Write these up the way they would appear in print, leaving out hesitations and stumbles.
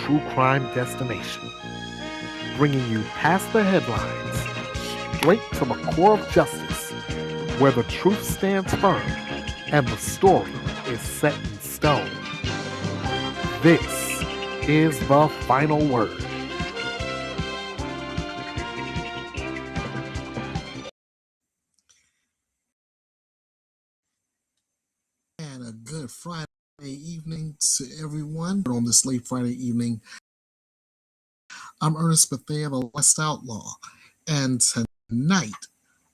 true crime destination, bringing you past the headlines, straight to the core of justice, where the truth stands firm and the story is set in stone. This is The Final Word. And a good Friday evening to everyone. On this late Friday evening, I'm Ernest Bethea, the West Outlaw. And tonight,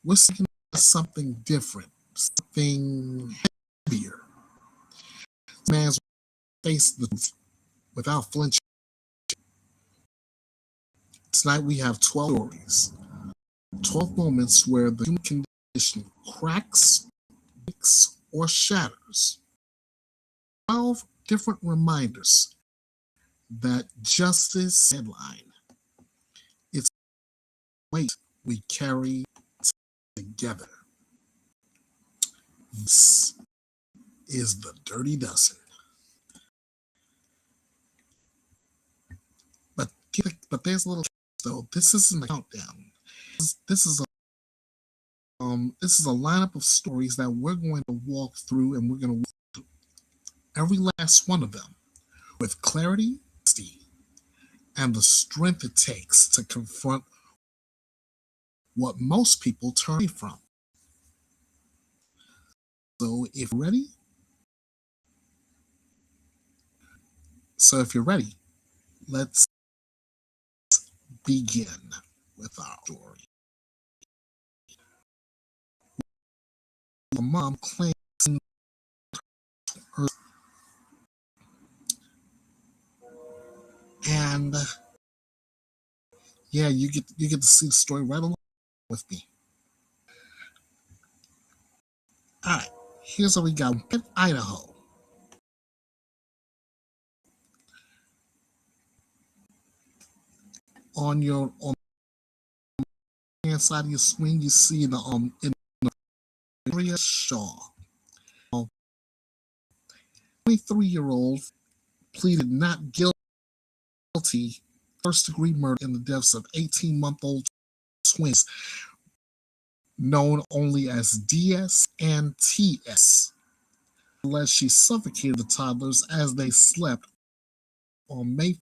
we're seeing something different, something heavier. Man's face the truth without flinching. Tonight we have 12 stories, 12 moments where the human condition cracks, breaks, or shatters. 12 different reminders that justice headline. It's weight we carry together. This is the Dirty Dozen. But there's a little though. This isn't a countdown. This is a lineup of stories that we're going to walk through, and we're going to walk through every last one of them with clarity and the strength it takes to confront what most people turn away from. So if you're ready, let's begin with our story. A mom claims her, and yeah, you get to see the story right along with me. All right, here's what we got in Idaho. On the hand side of your screen, you see in the area Shaw. 23-year-old pleaded not guilty first-degree murder in the deaths of 18-month-old twins known only as DS and TS. Alleged she suffocated the toddlers as they slept on May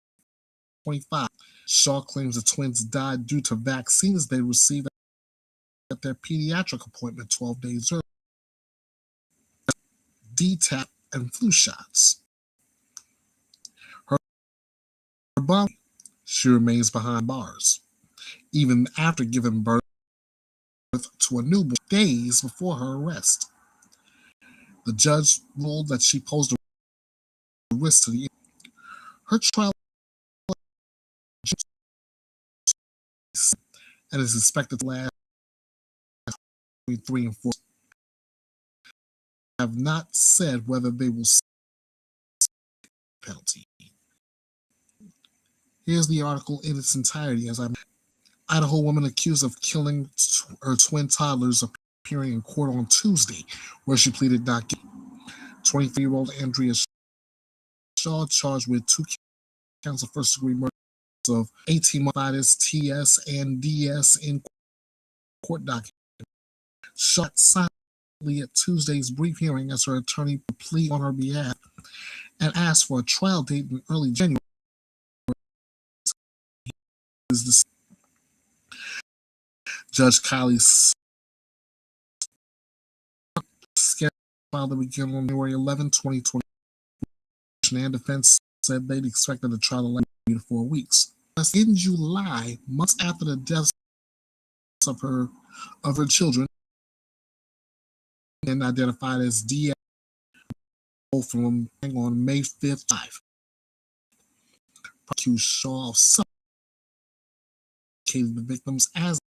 25. Shaw claims the twins died due to vaccines they received at their pediatric appointment 12 days earlier. DTaP and flu shots. Her body, she remains behind bars, even after giving birth to a newborn days before her arrest. The judge ruled that she posed a risk to the. Her trial and is expected to last between 3 and 4. Have not said whether they will see penalty. Here's the article in its entirety. Idaho woman accused of killing her twin toddlers appearing in court on Tuesday, where she pleaded not guilty. 23-year-old Andrea Shaw charged with 2 counts of first-degree murder of 18-month TS and DS in court document. Shaw silently at Tuesday's brief hearing as her attorney pleaded on her behalf and asked for a trial date in early January. Judge Kiley's scheduled to begin on January 11, 2020. And defense said they'd expected the trial to last 3 to 4 weeks. In July, months after the deaths of her children, and identified as DS, both from on May 5th. Accused Shaw of suffocating the victims as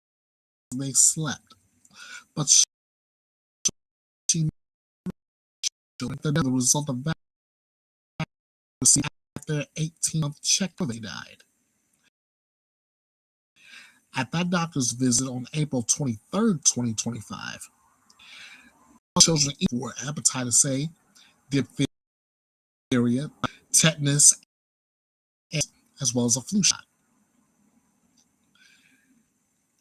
they slept, but she the result of that received after 18-month check where they died. At that doctor's visit on April 23rd, 2025, children were hepatitis A, diphtheria, tetanus, and as well as a flu shot.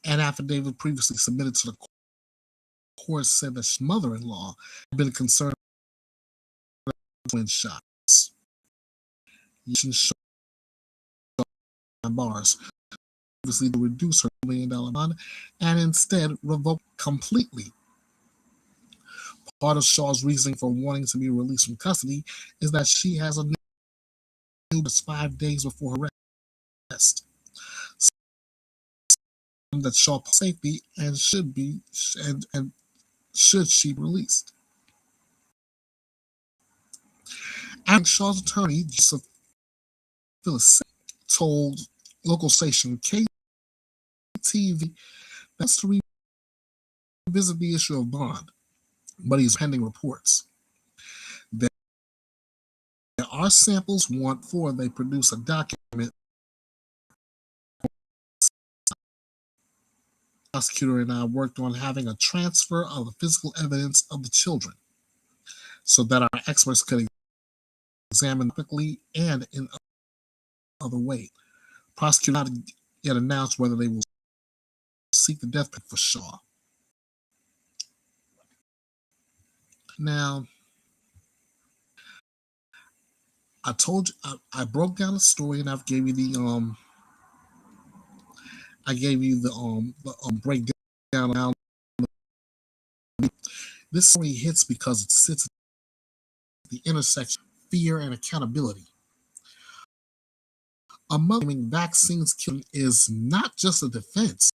An affidavit previously submitted to the court said that his mother-in-law had been concerned with twin shots. Bars previously to reduce her $1 million bond and instead revoked completely. Part of Shaw's reasoning for wanting to be released from custody is that she has a new 5 days before her arrest. That Shaw safety and should she be released. And Shaw's attorney, Joseph Phyllis, told local station KTV that's to revisit the issue of bond, but he's pending reports. There are samples before they produce a document. The prosecutor and I worked on having a transfer of the physical evidence of the children so that our experts could examine quickly and in other way. Prosecutor not yet announced whether they will seek the death penalty for Shaw. Now, I told you I broke down the story and I've gave you the breakdown. This story hits because it sits at the intersection of fear and accountability. A mother claiming vaccines killing is not just a defense.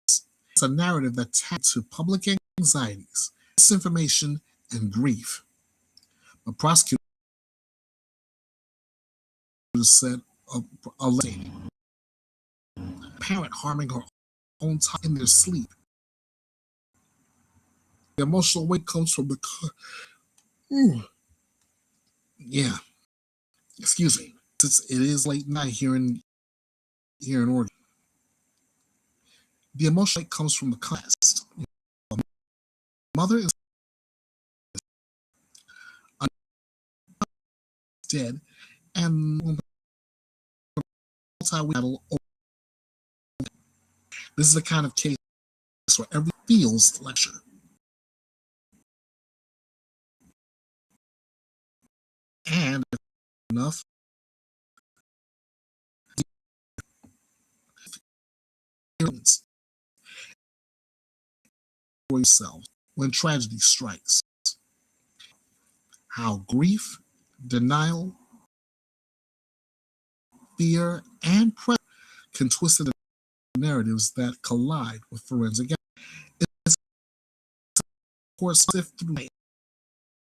It's a narrative that taps to public anxieties, misinformation, and grief. The prosecutor said a parent harming her own child in their sleep. The emotional weight comes from the excuse me. It is late night here in Oregon. The emotional weight comes from the context. Mother is dead, and battle. This is the kind of case where every feels lecture. And enough for yourself when tragedy strikes. How grief, denial, fear, and pressure can twist the narratives that collide with forensic evidence. It's, of course, sift through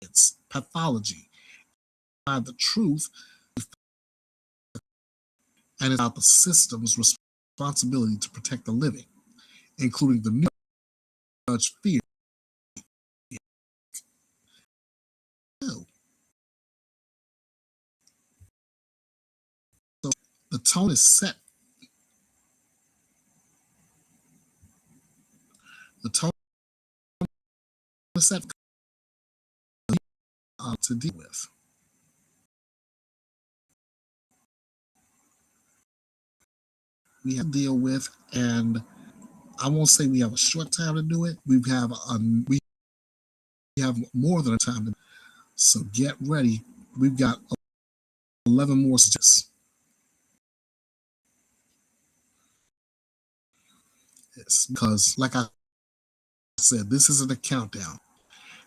its pathology, find the truth, and it's about the system's responsibility to protect the living, including the new judge fear. So the tone is set. The tone is set to deal with. We have to deal with, and I won't say we have a short time to do it. We have more than a time to. So get ready. We've got 11 more suggestions. It's because, like I said, this isn't a countdown.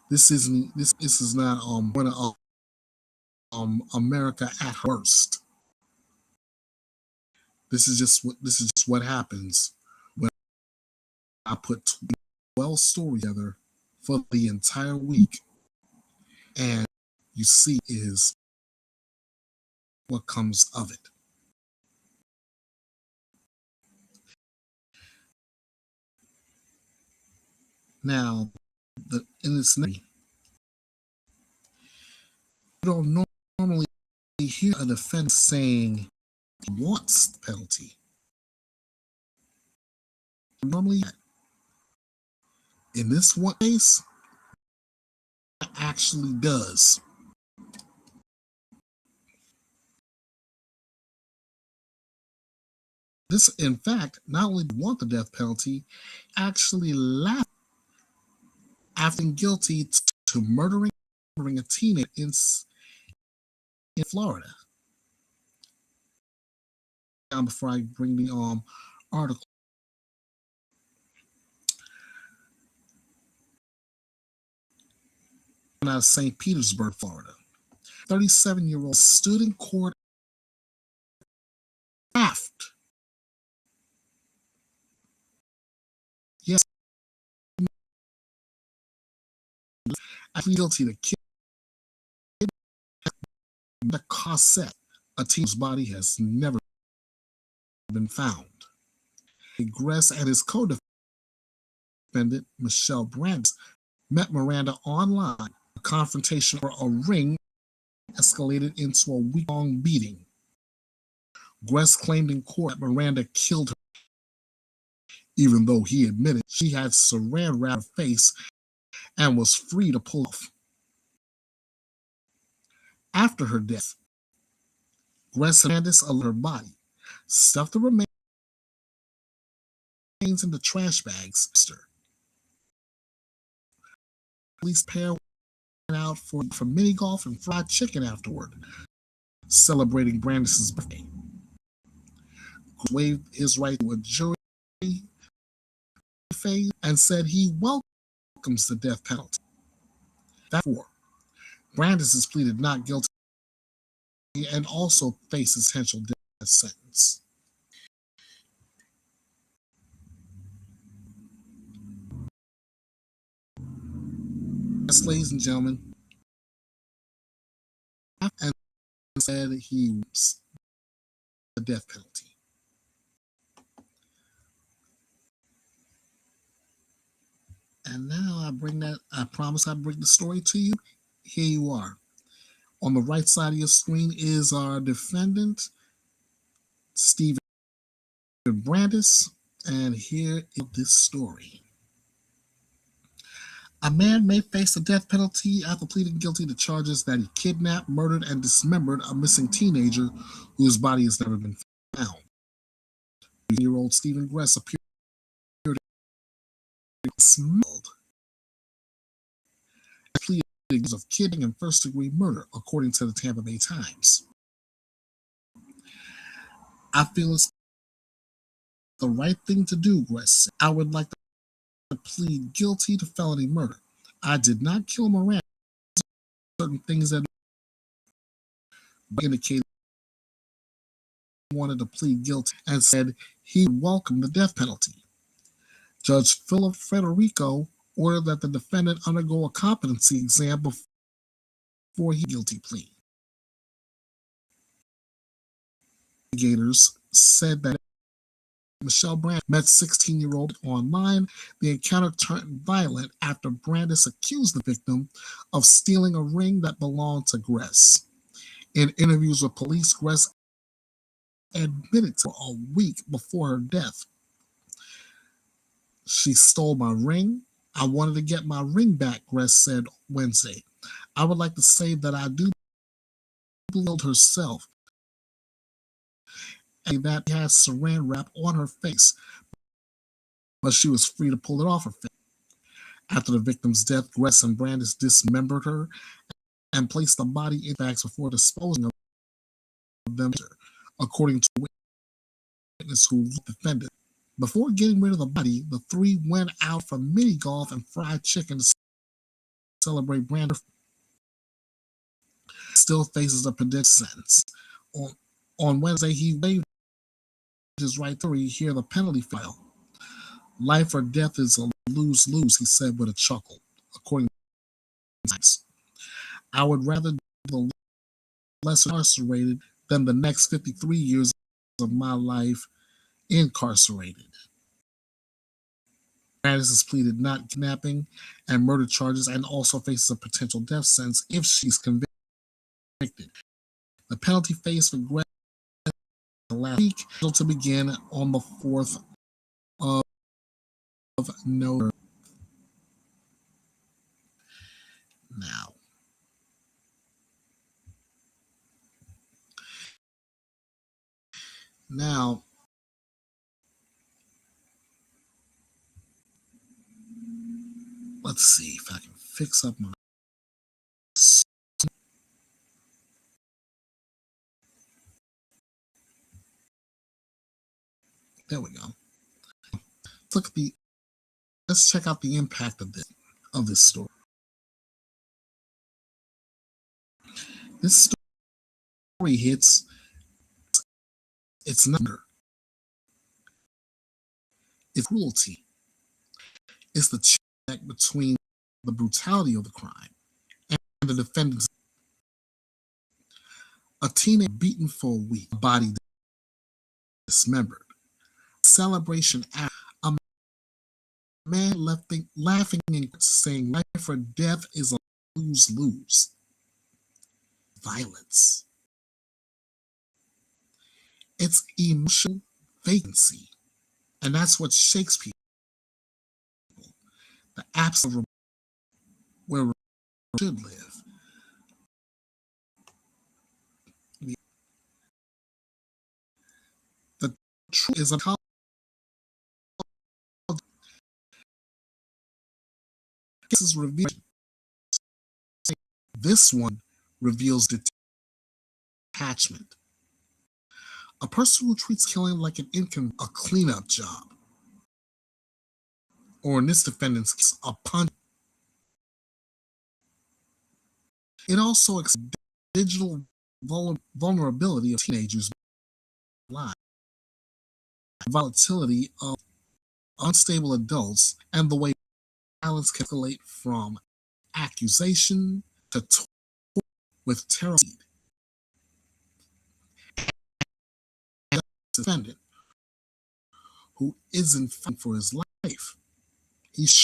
This is not America at worst. This is just what happens when I put 12 stories together for the entire week, and you see is what comes of it. Now, in this you don't normally hear a defense saying he wants the penalty. Normally, in this one case, it actually does. This, in fact, not only want the death penalty, actually laughed after being guilty to murdering a teenager in Florida. Before I bring the article out of St. Petersburg, Florida, 37-year-old student court laughed. Yes, actually guilty to kidnapping the cassette. A teen's body has never been found. Gress and his co-defendant, Michelle Brandes, met Miranda online. A confrontation for a ring escalated into a week-long beating. Gress claimed in court that Miranda killed her, even though he admitted she had saran wrap her face and was free to pull off. After her death, Gress and Brandes alerted her body, stuffed the remains in the trash bags. Police pair went out for mini golf and fried chicken afterward, celebrating Brandes' birthday. Waived his right to a jury phase and said he welcomes the death penalty. Therefore, Brandes has pleaded not guilty and also faces potential death sentence. Yes, ladies and gentlemen, and said he was the death penalty. And now I promise I bring the story to you. Here you are. On the right side of your screen is our defendant, Stephen Brandes, and here is this story. A man may face the death penalty after pleading guilty to charges that he kidnapped, murdered, and dismembered a missing teenager whose body has never been found. 20-year-old Stephen Gress appeared smelled of kidnapping and first-degree murder, according to the Tampa Bay Times. I feel it's the right thing to do, Gress said. I would like to plead guilty to felony murder. I did not kill Miranda. Certain things that indicated he wanted to plead guilty and said he welcomed the death penalty. Judge Philip Federico ordered that the defendant undergo a competency exam before he guilty plea. Investigators said that Michelle Brandes met 16-year-old online. The encounter turned violent after Brandes accused the victim of stealing a ring that belonged to Gress. In interviews with police, Gress admitted to a week before her death. She stole my ring. I wanted to get my ring back, Gress said Wednesday. I would like to say that I do believe herself and that she had saran wrap on her face, but she was free to pull it off her face. After the victim's death, Gress and Brandes dismembered her and placed the body in bags before disposing of them, according to a witness who defended. Before getting rid of the body, the three went out for mini golf and fried chicken to celebrate Brandes. Still faces a predicted sentence. On Wednesday, he waived his right to hear the penalty file. Life or death is a lose-lose, he said with a chuckle, according to Gimmicks. I would rather be the less incarcerated than the next 53 years of my life incarcerated. Brandes has pleaded not kidnapping and murder charges and also faces a potential death sentence if she's convicted. The penalty phase for Gress last week to begin on the 4th of November. Now, Let's see if I can fix up my. There we go. Let's check out the impact of this story. This story hits its number. It's cruelty. It's the check between the brutality of the crime and the defendant's. A teenager beaten for a week, a body dismembered. Celebration after a man laughing and saying life or death is a lose-lose. Violence. It's emotional vacancy. And that's what shakes people. The absence of where we should live. The truth is a this one reveals detachment. A person who treats killing like a cleanup job, or in this defendant's case, a punch. It also explains the digital vulnerability of teenagers' lives, volatility of unstable adults, and the way violence can escalate from accusation to with terror. And the defendant, who isn't fighting for his life, he's.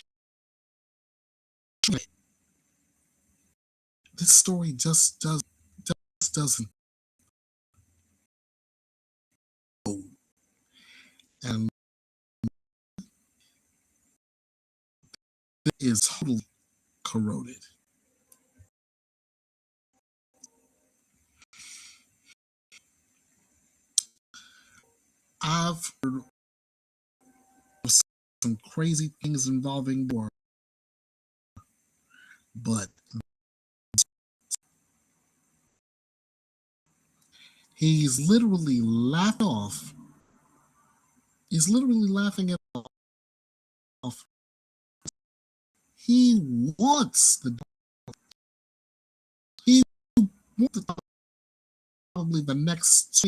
This story just doesn't go, and it is totally corroded. I've heard of some crazy things involving war, but he's literally laughing off. He's literally laughing it off. He wants he wants probably the next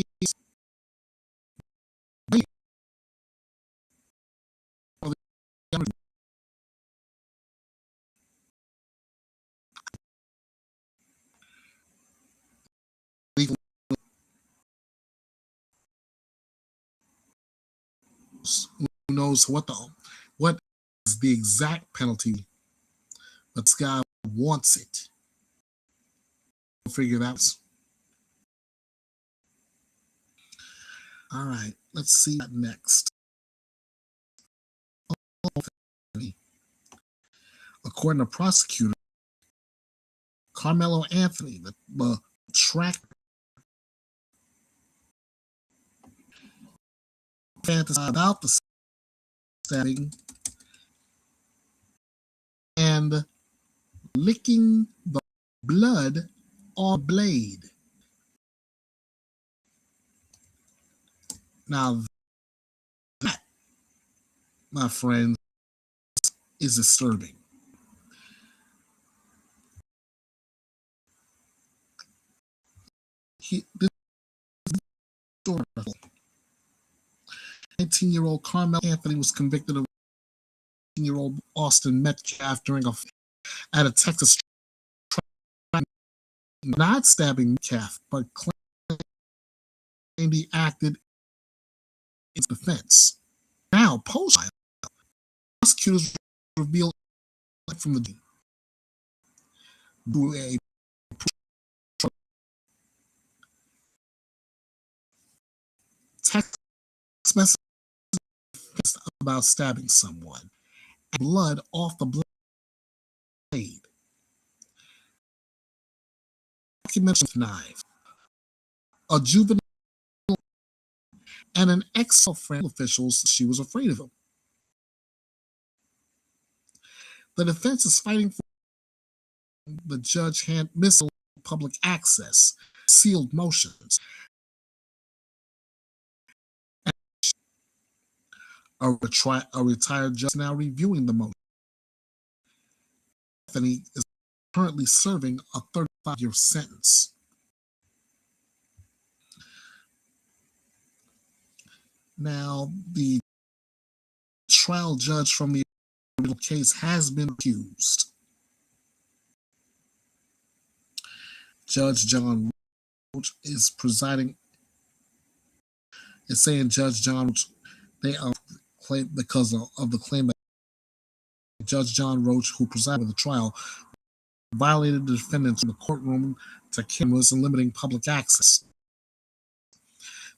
who knows what is the exact penalty, but this guy wants it. We'll figure that out. All right, let's see what next. According to prosecutor Carmelo Anthony, the track fantasy about the stabbing and licking the blood or blade. Now that, my friends, is disturbing. This 19-year-old Carmelo Anthony was convicted of 19-year-old Austin Metcalf at a Texas trial, not stabbing Metcalf, but claimed he acted in defense. Now, post-trial, prosecutors revealed from the a text message about stabbing someone, blood off the blade, documentation knife, a juvenile, and an ex-friend officials. She was afraid of him. The defense is fighting for the judge hand missile public access, sealed motions. A retired judge now reviewing the motion. Anthony is currently serving a 35-year sentence. Now, the trial judge from the original case has been accused. Judge John Roach is presiding. It's saying Judge John Roach, they are claim because of the claim that Judge John Roach, who presided over the trial, violated the defendants in the courtroom to cameras and limiting public access.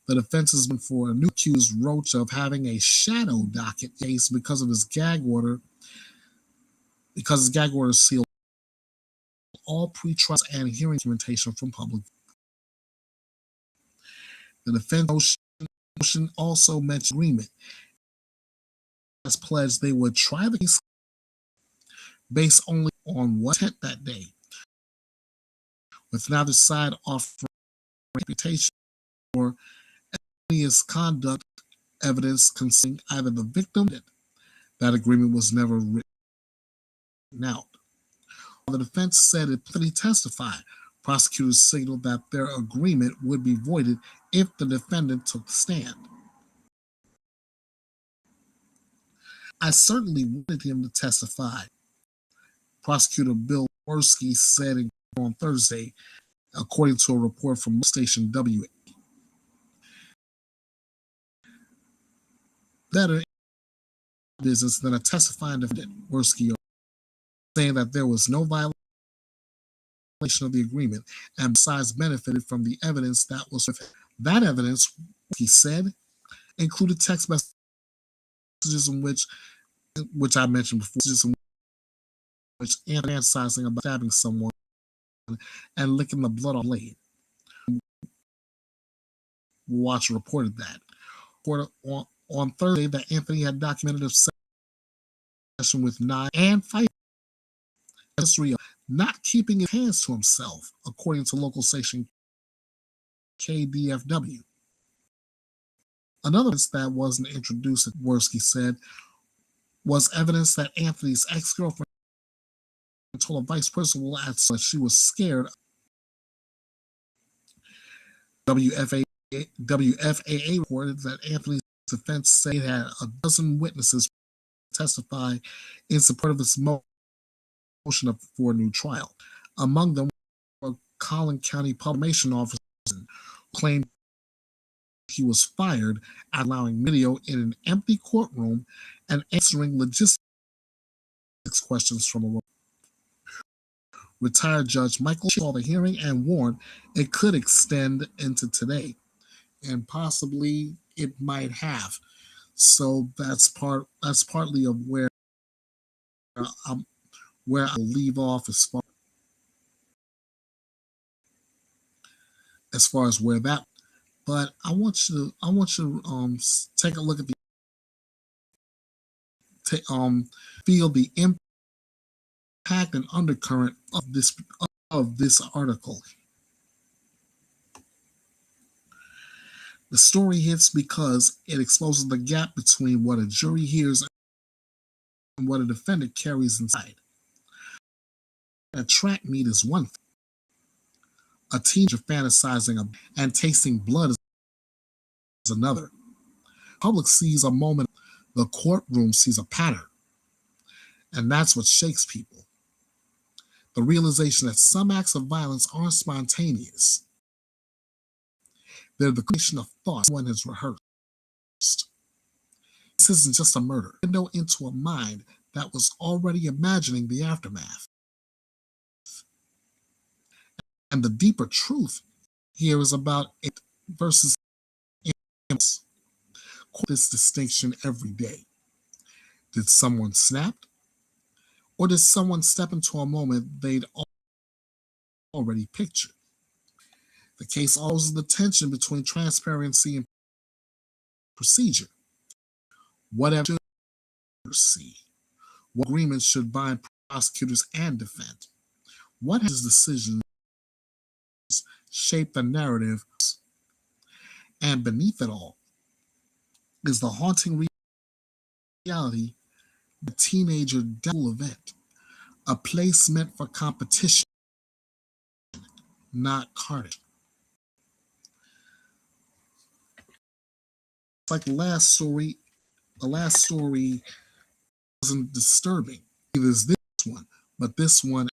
The defense has been for a new accused Roach of having a shadow docket case because his gag order sealed all pre-trial and hearing documentation from public. The defense motion also mentioned agreement. Has pledged they would try the case based only on what intent that day, with neither side offering reputation or conduct evidence concerning either the victim. That agreement was never written out. The defense said it plenty testified. Prosecutors signaled that their agreement would be voided if the defendant took the stand. I certainly wanted him to testify, Prosecutor Bill Worski said on Thursday, according to a report from station WA. Better business than a testifying defendant, Worski, saying that there was no violation of the agreement and besides benefited from the evidence that was with it. That evidence, he said, included text messages in which I mentioned before, which fantasizing about stabbing someone and licking the blood off the blade. Watch reported that. On Thursday, that Anthony had documented a session with knife and fight history of not keeping his hands to himself, according to local station KDFW. Another evidence that wasn't introduced, Worski said, was evidence that Anthony's ex-girlfriend told a vice principal that she was scared. WFAA reported that Anthony's defense said it had a dozen witnesses testify in support of its motion for a new trial. Among them were Collin County Publication Officer who claimed he was fired at allowing video in an empty courtroom and answering logistics questions from a woman. Retired Judge Michael saw the hearing and warned it could extend into today, and possibly it might have. So that's partly of where I'll leave off as far as where that. But I want you to take a look at feel the impact and undercurrent of this article. The story hits because it exposes the gap between what a jury hears and what a defendant carries inside. A track meet is one thing. A teenager fantasizing and tasting blood is another. The public sees a moment, the courtroom sees a pattern. And that's what shakes people. The realization that some acts of violence aren't spontaneous. They're the collection of thoughts one has rehearsed. This isn't just a murder. A window into a mind that was already imagining the aftermath. And the deeper truth here is about it versus this distinction every day. Did someone snap? Or did someone step into a moment they'd already pictured? The case always is the tension between transparency and procedure. Whatever you see, What agreements should bind prosecutors and defense? What his decisions shape the narrative? And beneath it all is the haunting reality the teenager devil event, a place meant for competition, not carnage. It's like the last story wasn't disturbing. It is this one, but this one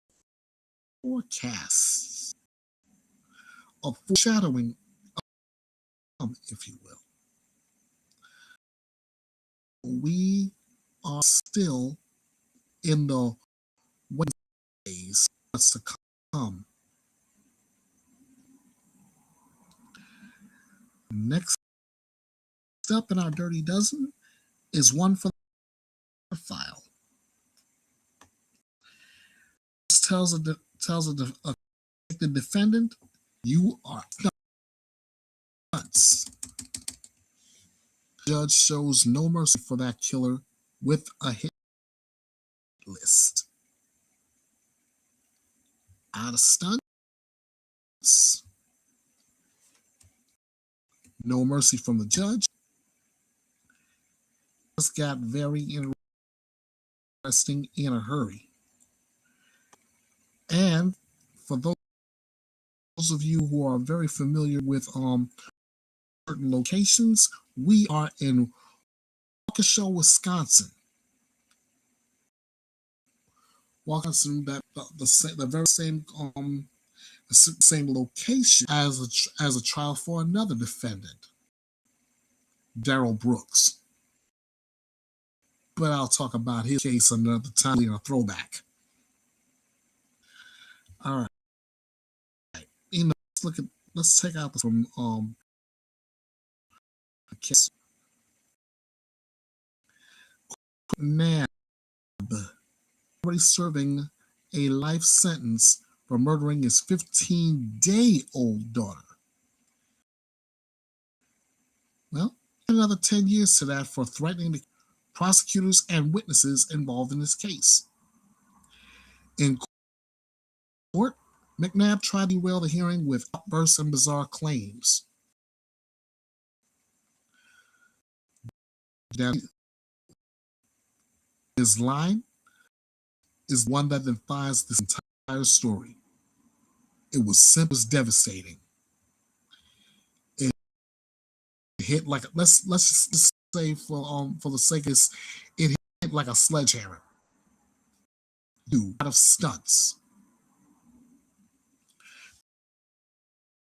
forecasts a foreshadowing, if you will. We are still in the days that's to come. Next up in our Dirty Dozen is one for the file. This tells the defendant, you are nuts. The judge shows no mercy for that killer with a hit list. Out of stunts, no mercy from the judge. This got very interesting in a hurry. And for those of you who are very familiar with certain locations, we are in Waukesha, Wisconsin. Wisconsin, that the very same location as a trial for another defendant, Darrell Brooks. But I'll talk about his case another time in a throwback. All right. Let's take out this from the case. Nab, already serving a life sentence for murdering his 15-day-old daughter. Well, another 10 years to that for threatening the prosecutors and witnesses involved in this case. In court, McNabb tried to derail the hearing with outbursts and bizarre claims. His line is one that defines this entire story. It was simple, devastating. It hit like let's just say for the sake of this, it hit like a sledgehammer. A lot of stunts.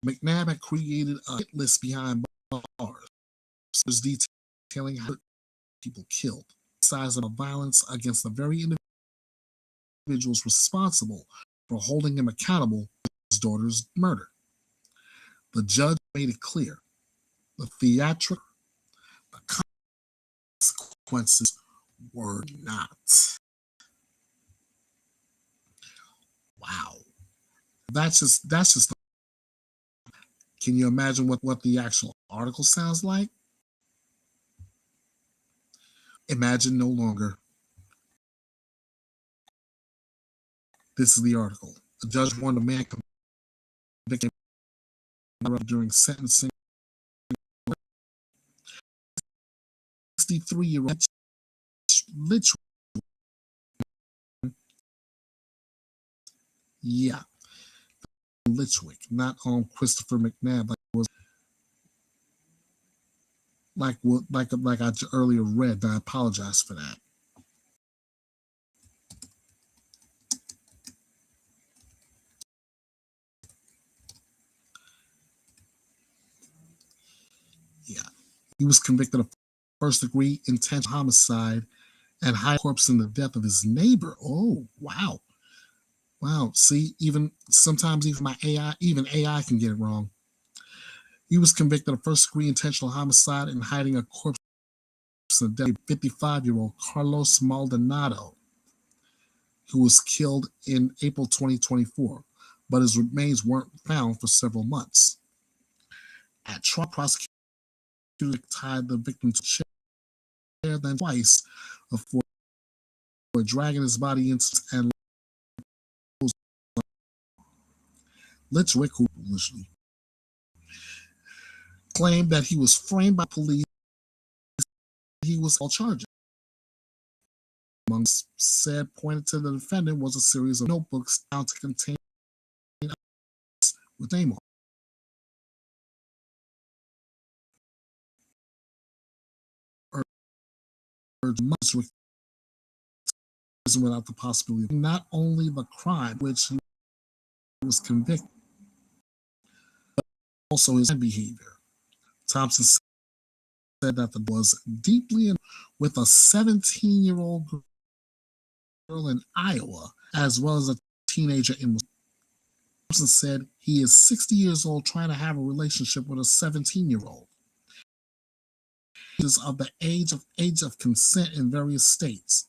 McNabb had created a hit list behind bars, detailing how people killed, size of violence against the very individuals responsible for holding him accountable for his daughter's murder. The judge made it clear the consequences were not. Wow. That's just. Can you imagine what the actual article sounds like? Imagine no longer. This is the article. The judge warned a man convicted during sentencing. 63-year-old Litchwick. Yeah. Litchwick, not Christopher McNabb, like I earlier read. I apologize for that. Yeah, he was convicted of first-degree intentional homicide and hiding a corpse in the death of his neighbor. Oh, wow. Wow, see, sometimes my AI can get it wrong. He was convicted of first-degree intentional homicide and hiding a corpse in the death of 55-year-old Carlos Maldonado, who was killed in April 2024, but his remains weren't found for several months. At trial, prosecutors tied the victim to chair then twice for were dragging his body into and Litchwick, who foolishly claimed that he was framed by police. He was all charges. Amongst said pointed to the defendant was a series of notebooks found to contain with name on. Much with without the possibility of not only the crime which he was convicted, but also his behavior. Thompson said that the was deeply in with a 17-year-old girl in Iowa, as well as a teenager in Wisconsin. Thompson said he is 60 years old trying to have a relationship with a 17-year-old. Of the age of consent in various states,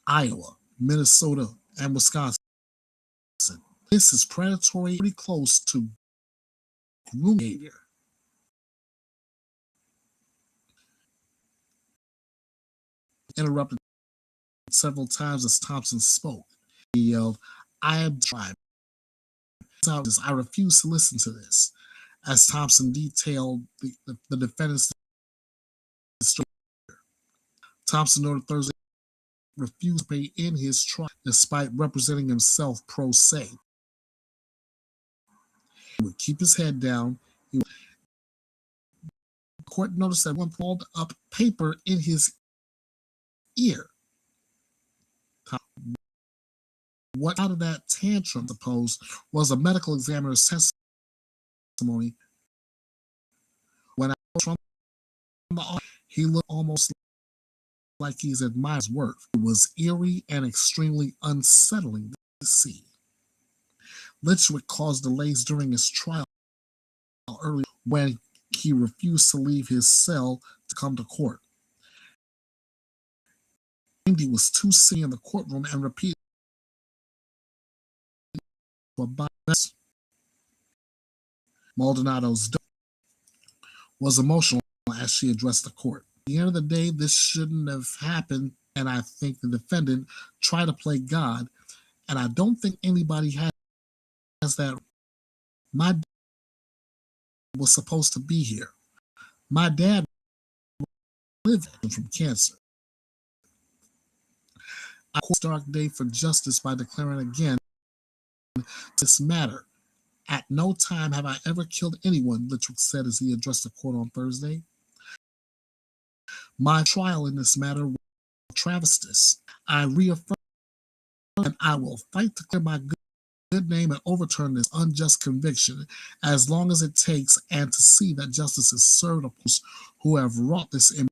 Iowa, Minnesota, and Wisconsin. This is predatory, pretty close to grooming behavior. Interrupted several times as Thompson spoke. He yelled, "I am tribe. I refuse to listen to this." As Thompson detailed the defendant's story, Thompson noted Thursday refused to pay in his trial despite representing himself pro se. He would keep his head down. The court noticed that one pulled up paper in his ear. What out of that tantrum, suppose, was a medical examiner's testimony. When I was from the office, he looked almost like he's admired his work. It was eerie and extremely unsettling to see. Litchwick caused delays during his trial early when he refused to leave his cell to come to court. He was too sick in the courtroom and repeated Maldonado's daughter was emotional as she addressed the court. At the end of the day, this shouldn't have happened, and I think the defendant tried to play God, and I don't think anybody has that. My dad was supposed to be here. My dad lived from cancer. I called dark day for justice by declaring again this matter. At no time have I ever killed anyone, Litchwick said as he addressed the court on Thursday. My trial in this matter was travestis. I reaffirm and I will fight to clear my good name and overturn this unjust conviction as long as it takes, and to see that justice is served upon those who have wrought this immeasurable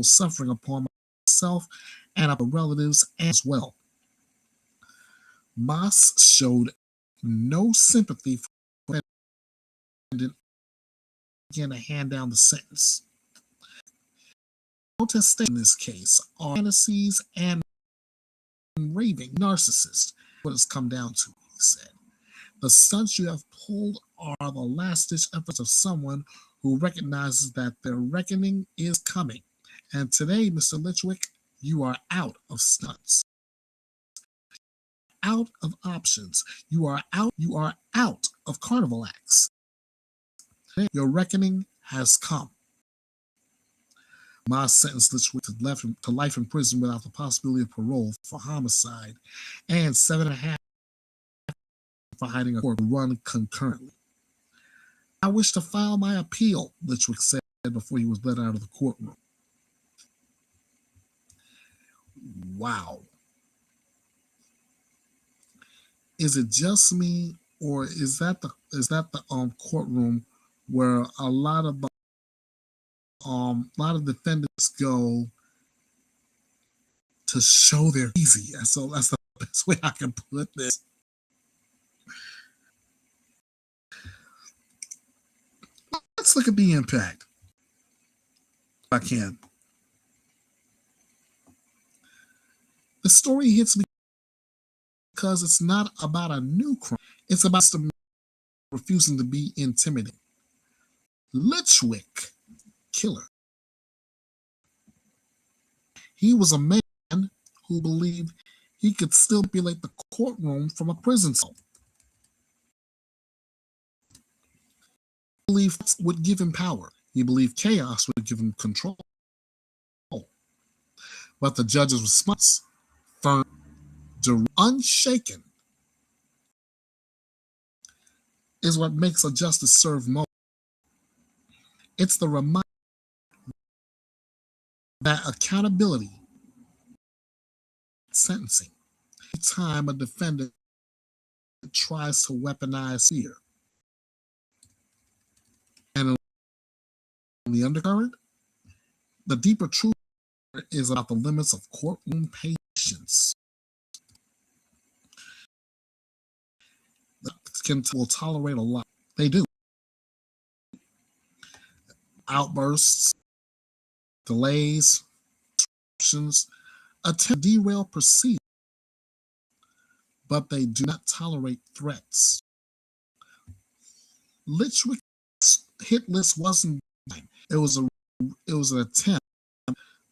suffering upon myself and upon relatives as well. Moss showed no sympathy for the defendant began to hand down the sentence. Protestation in this case are fantasies and raving narcissists. What it's come down to, he said. The stunts you have pulled are the last-ditch efforts of someone who recognizes that their reckoning is coming. And today, Mr. Litchwick, you are out of stunts. Out of options. You are out of carnival acts. Your reckoning has come. Moss sentenced Litchwick to life in prison without the possibility of parole for homicide and 7.5 for hiding a court run concurrently. I wish to file my appeal, Litchwick said before he was let out of the courtroom. Wow. Is it just me, or is that the courtroom where a lot of defendants go to show they're easy? So that's the best way I can put this. Let's look at the impact. If I can. The story hits me because it's not about a new crime. It's about refusing to be intimidated. Litchwick, killer. He was a man who believed he could still manipulate the courtroom from a prison cell. He believed would give him power. He believed chaos would give him control. But the judge's response, firm, unshaken, is what makes a justice serve moment. It's the reminder that accountability, sentencing, every time a defendant tries to weaponize fear. And in the undercurrent, the deeper truth is about the limits of courtroom patience. Will tolerate a lot. They do. Outbursts, delays, disruptions, attempt to derail proceedings, but they do not tolerate threats. Litchwick's hit list wasn't. It was an attempt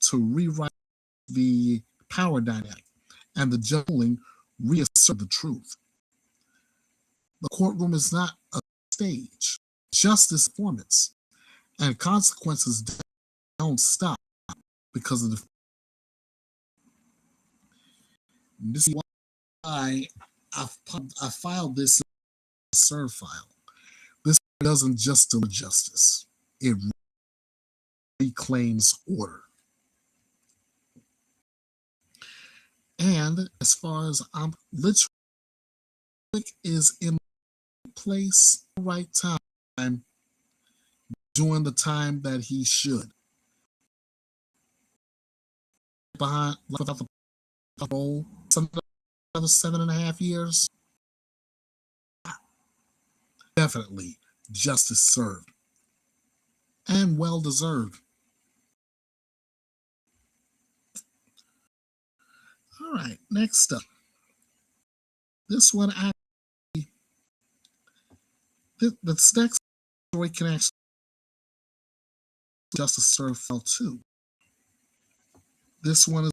to rewrite the power dynamic, and the judging reassert the truth. The courtroom is not a stage. Justice performance and consequences don't stop because of the. This is why I filed this serve file. This doesn't just deliver justice; it reclaims order. And as far as Litchwick is in place, right time, doing the time that he should. Behind without the parole, another 7.5 years. Definitely justice served and well deserved. All right, next up. This one actually, this next story can actually justice served fell too. This one is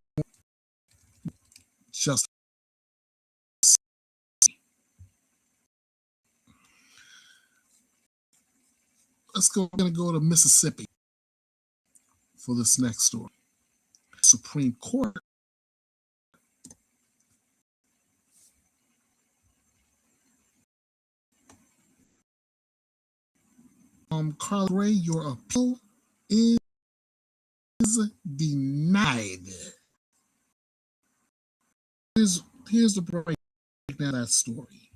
just. We're going to go to Mississippi for this next story. Supreme Court Carly Gray, your appeal is denied. Here's the breakdown of that story.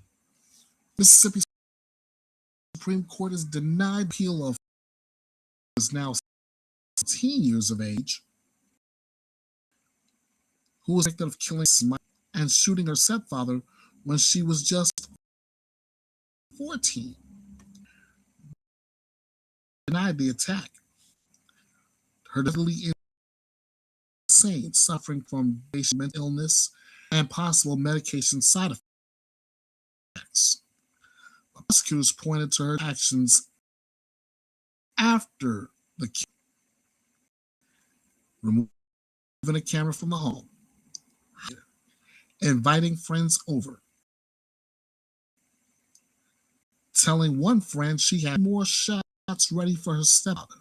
Mississippi Supreme Court has denied appeal of is now 16 years of age, who was convicted of killing and shooting her stepfather when she was just 14. Denied the attack. Her deadly insane, suffering from mental illness and possible medication side effects. Prosecutors pointed to her actions after the killing, removing a camera from the home, inviting friends over, telling one friend she had more shots ready for her stepfather.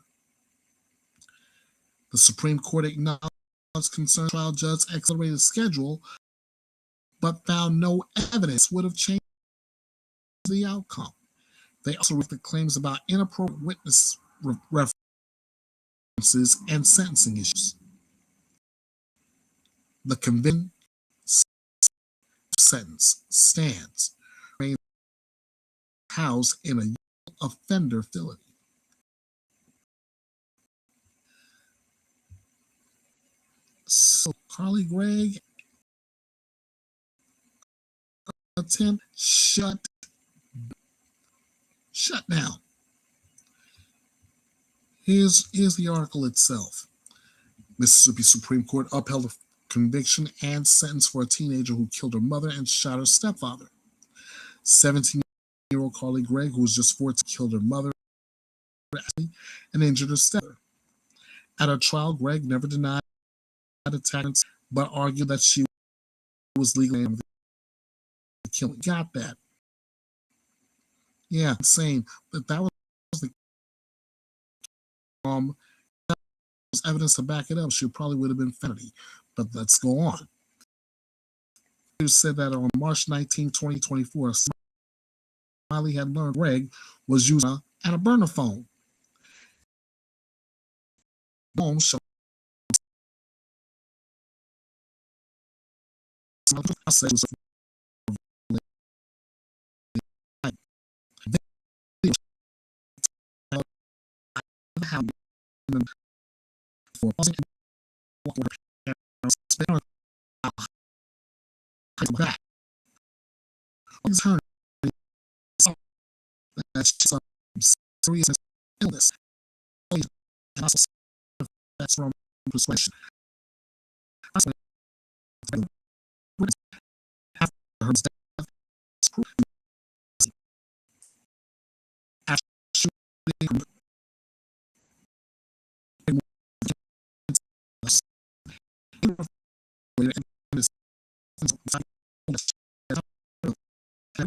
The Supreme Court acknowledged concerned trial judge's accelerated schedule, but found no evidence would have changed the outcome. They also raised the claims about inappropriate witness references and sentencing issues. The conviction sentence stands, housed in a offender facility. So Carly Gregg attempt shut down. Here's the article itself. Mississippi Supreme Court upheld a conviction and sentence for a teenager who killed her mother and shot her stepfather. 17-year-old Carly Gregg, who was just 14, killed her mother and injured her stepfather. At her trial, Gregg never denied attacks, but argued that she was legally the killing. Got that? Yeah, insane. But that was the was evidence to back it up. She probably would have been felony. But let's go on. It said that on March 19, 2024, Smiley had learned Greg was using a burner phone. So I say was for back. It's her that's some serious illness. That's from persuasion. After her death,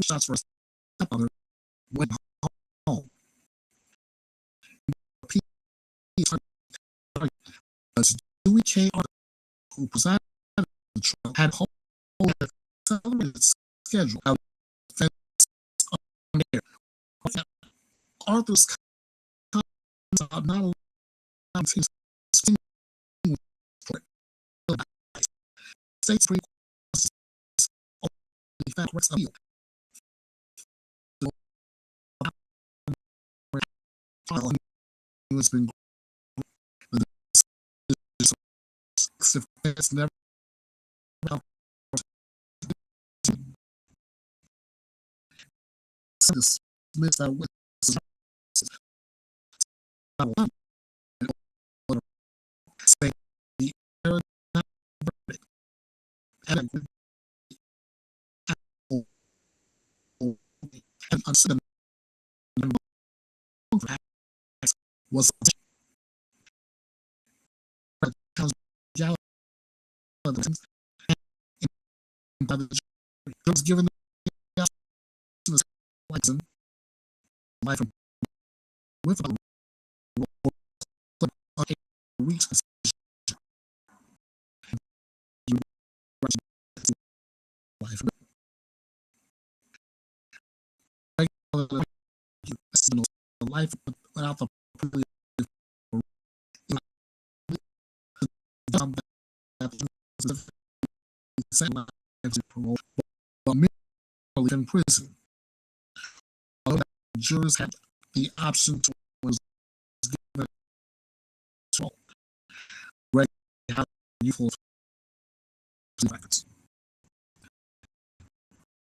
shots for a stepmother went home. Dewey K. who presided the trial, had whole accelerated schedule of defense on air. Arthur's not allowed to state Supreme Court appeal. Has been defense never dismissed that witness saying the error verdict and was by the jury. Was given the life with a week's life. Life without the parole, but merely in prison. Although jurors had the option to was given to Greg had youthful records.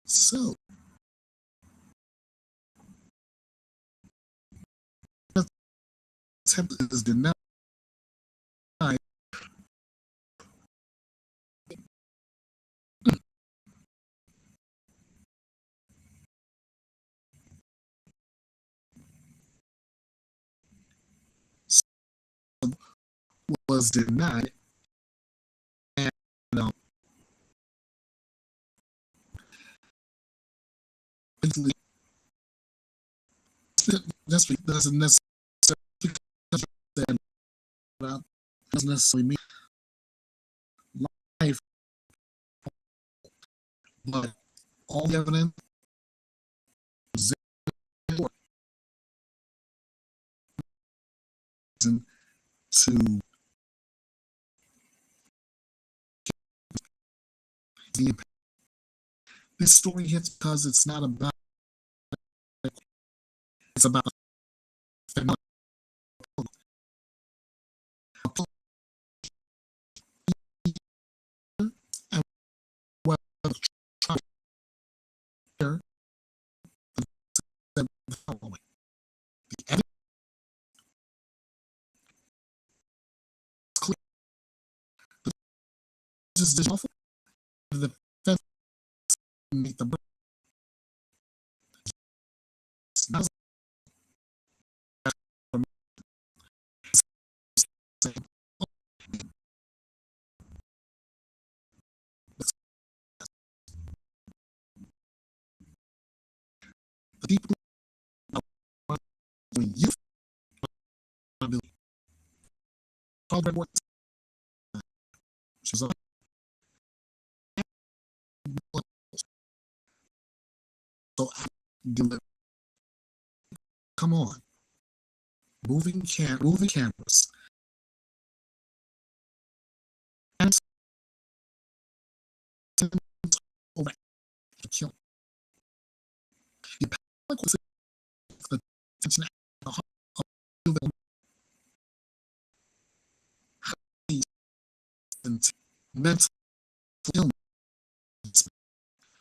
So attempt is denied. Was denied, and that's doesn't necessarily doesn't necessarily mean life, but all the evidence to this story hits because it's not about it's about and what the following. The evidence is clear. This is awful. The defense make the deeply when you called her what she's like, so I deliver. Come on, moving cameras, and over to kill. The public was the attention of the mental illness,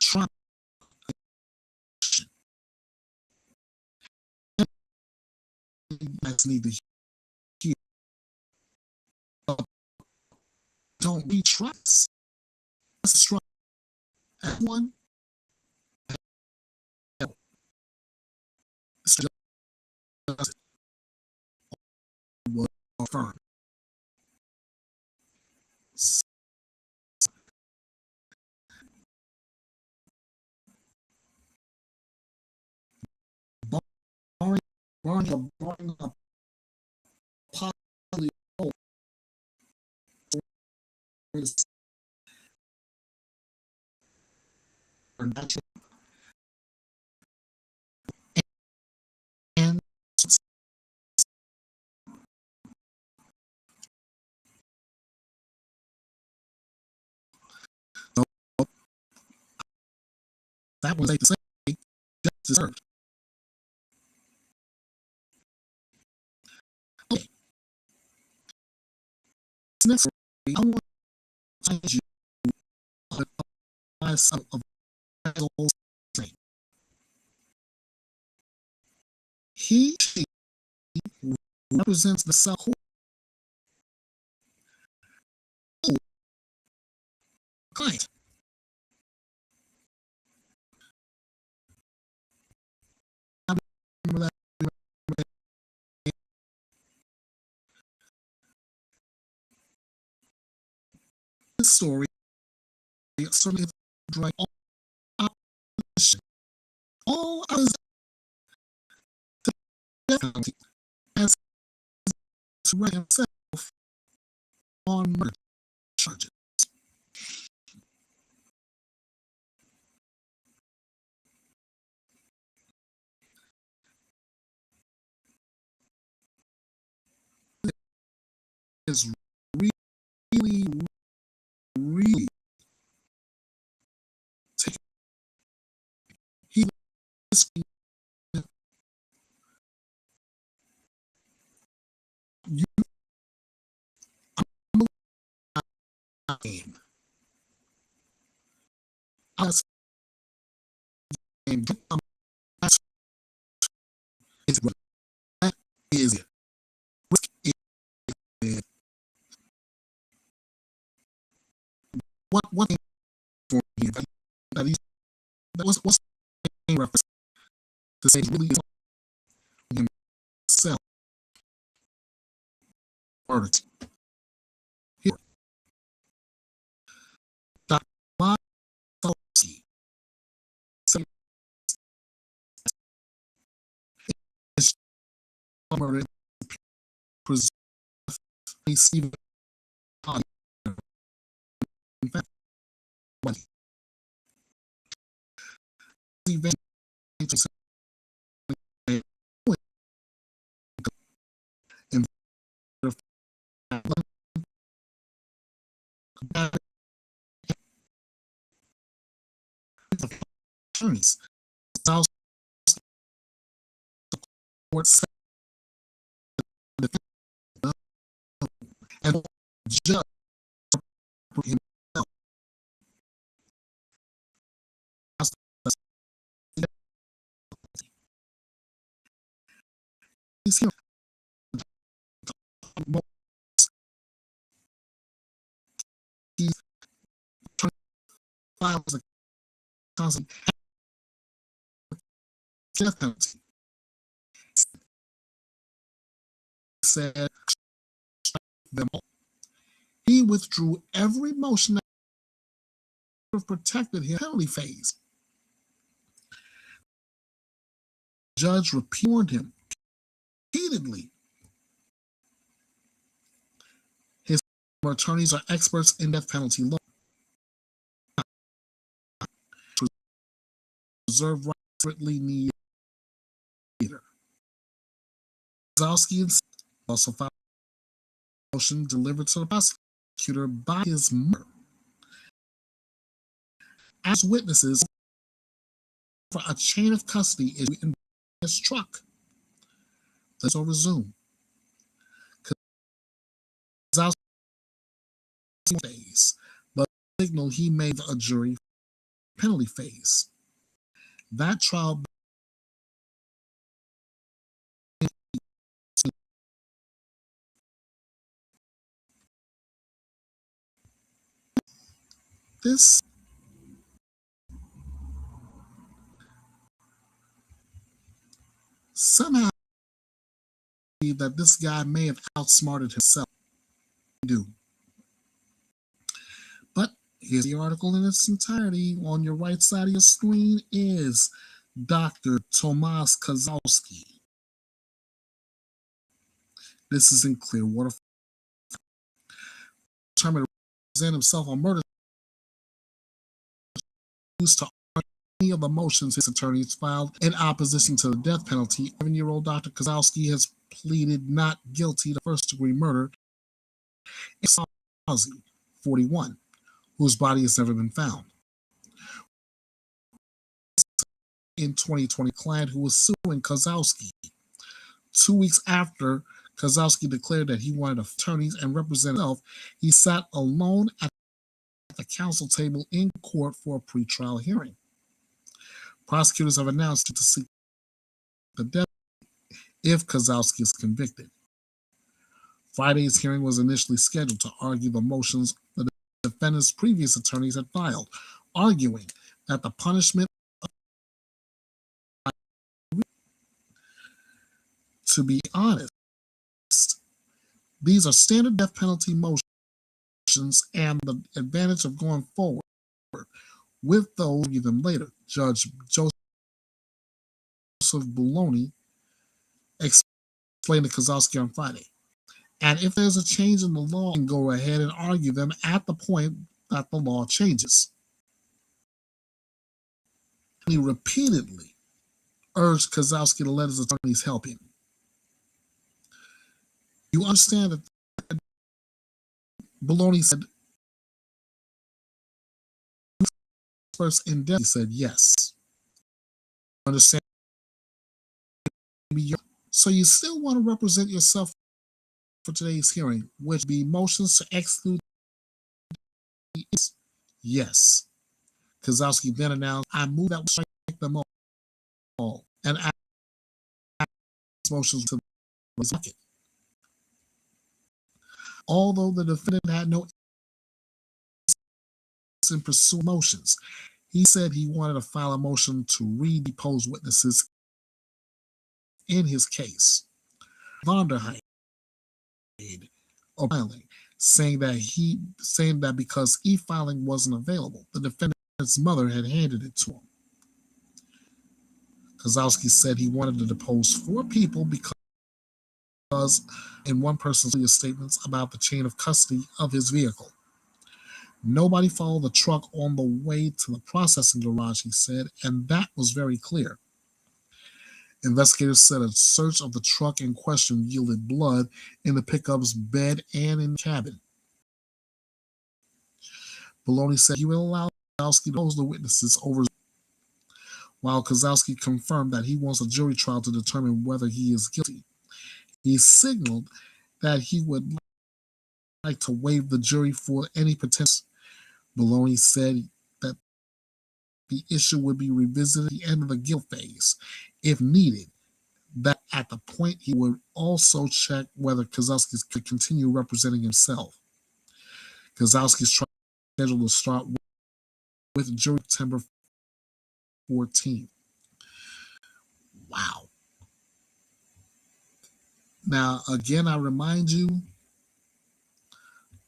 trauma. That's neither here. Don't be trust. That's a struggle. Everyone just will affirm. Barring a possibly or natural and so that was safe to say just deserved. Okay. Next, I want to find you of she represents the self client. I remember that this story certainly drawing opposition. All others definitely as to write himself on murder charges. Is really, really taking. He was you. I'm game. I was game. It's that is it. What thing for here that he's that was what's the reference to say really is himself murdered here. Dr. Salsky said it's murdered preserve Stephen in fact money. Eventually in the attorneys South court said and judge himself he's here he's files a constant death penalty. Said them all. He withdrew every motion that would have protected his penalty phase. judge warned him repeatedly. His attorneys are experts in death penalty law. To reserve rights desperately need leader. Kozlowski also filed a motion delivered to the prosecutor by his mother as witnesses for a chain of custody issue in his truck. Let's resume. Kozlowski days, but the signal he made a jury penalty phase. That trial this somehow that this guy may have outsmarted himself. Do. But here's the article in its entirety. On your right side of your screen is Dr. Tomas Kozlowski. This is in Clearwater. Determined to present himself on murder used to argue any of the motions his attorneys filed in opposition to the death penalty. 7-year-old Dr. Kozlowski has pleaded not guilty to first-degree murder in 41, whose body has never been found. In 2020, client who was suing Kozlowski 2 weeks after Kozlowski declared that he wanted attorneys and represent himself, he sat alone at the counsel table in court for a pretrial hearing. Prosecutors have announced to seek the death if Kozlowski is convicted. Friday's hearing was initially scheduled to argue the motions the defendant's previous attorneys had filed, arguing that the punishment to be honest, these are standard death penalty motions, and the advantage of going forward with those, argue them later. Judge Joseph Bologna explained to Kozlowski on Friday. And if there's a change in the law, you can go ahead and argue them at the point that the law changes. He repeatedly urged Kozlowski to let his attorneys help him. You understand that Bologna said, first in death, he said yes. Understand? So you still want to represent yourself for today's hearing, which be motions to exclude. Yes. Kozlowski then announced, I move that we strike them all and add motions to the bucket. Although the defendant had no interest in pursuing motions, he said he wanted to file a motion to re-depose witnesses in his case. Vonderheide saying that because e-filing wasn't available, the defendant's mother had handed it to him. Kozlowski said he wanted to depose 4 people because in one person's statements about the chain of custody of his vehicle. Nobody followed the truck on the way to the processing garage, he said, and that was very clear. Investigators said a search of the truck in question yielded blood in the pickup's bed and in the cabin. Bologna said he will allow Kozlowski to depose the witnesses over, while Kozlowski confirmed that he wants a jury trial to determine whether he is guilty. He signaled that he would like to waive the jury for any potential. Bologna said that the issue would be revisited at the end of the guilt phase, if needed. That at the point he would also check whether Kozlowski could continue representing himself. Kozlowski's trial is scheduled to start with jury September 14th. Wow. Now, again, I remind you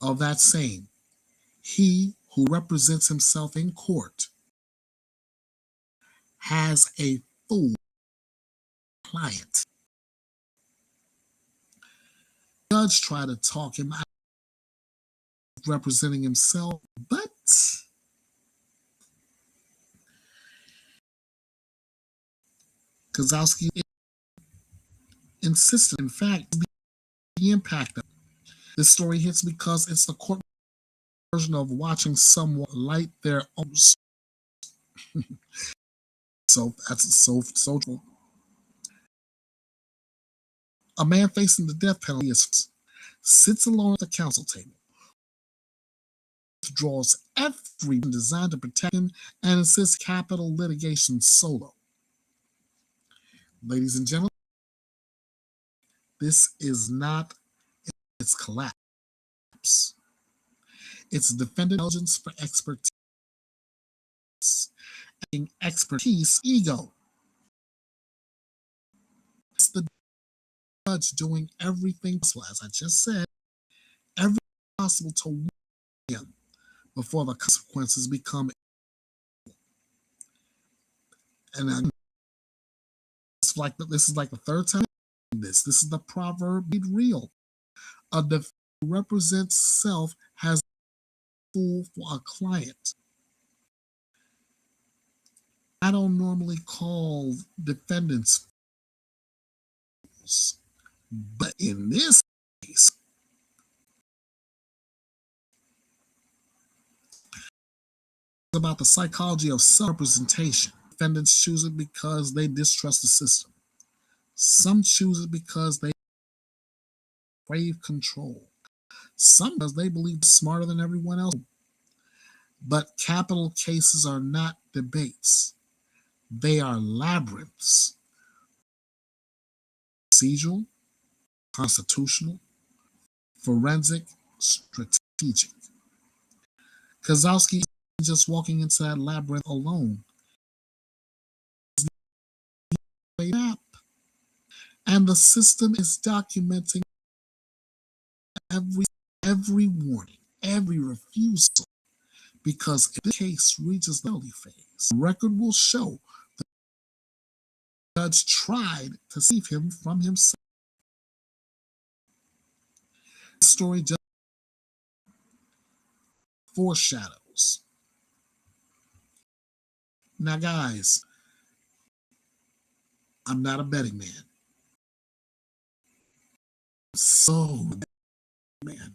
of that saying, he who represents himself in court has a full client. The judge tried to talk him out of representing himself, but Kozlowski insisted. In fact, the impact of this story hits because it's the court version of watching someone light their own. So that's so true. A man facing the death penalty sits alone at the counsel table, withdraws every designed to protect him, and insists capital litigation solo. Ladies and gentlemen, this is not its collapse. It's defendant intelligence for expertise. Expertise, ego. It's the judge doing everything possible, as I just said, everything possible to warn him before the consequences become. And this is like the third time. This is the proverb made real. A defendant who represents self has a fool for a client. I don't normally call defendants fools, but in this case, it's about the psychology of self-representation. Defendants choose it because they distrust the system. Some choose it because they crave control. Some because they believe they're smarter than everyone else. But capital cases are not debates. They are labyrinths. Procedural, constitutional, forensic, strategic. Kozlowski is just walking into that labyrinth alone. And the system is documenting every warning, every refusal, because if the case reaches the penalty phase, the record will show the judge tried to save him from himself. This story just foreshadows. Now, guys, I'm not a betting man. So, man,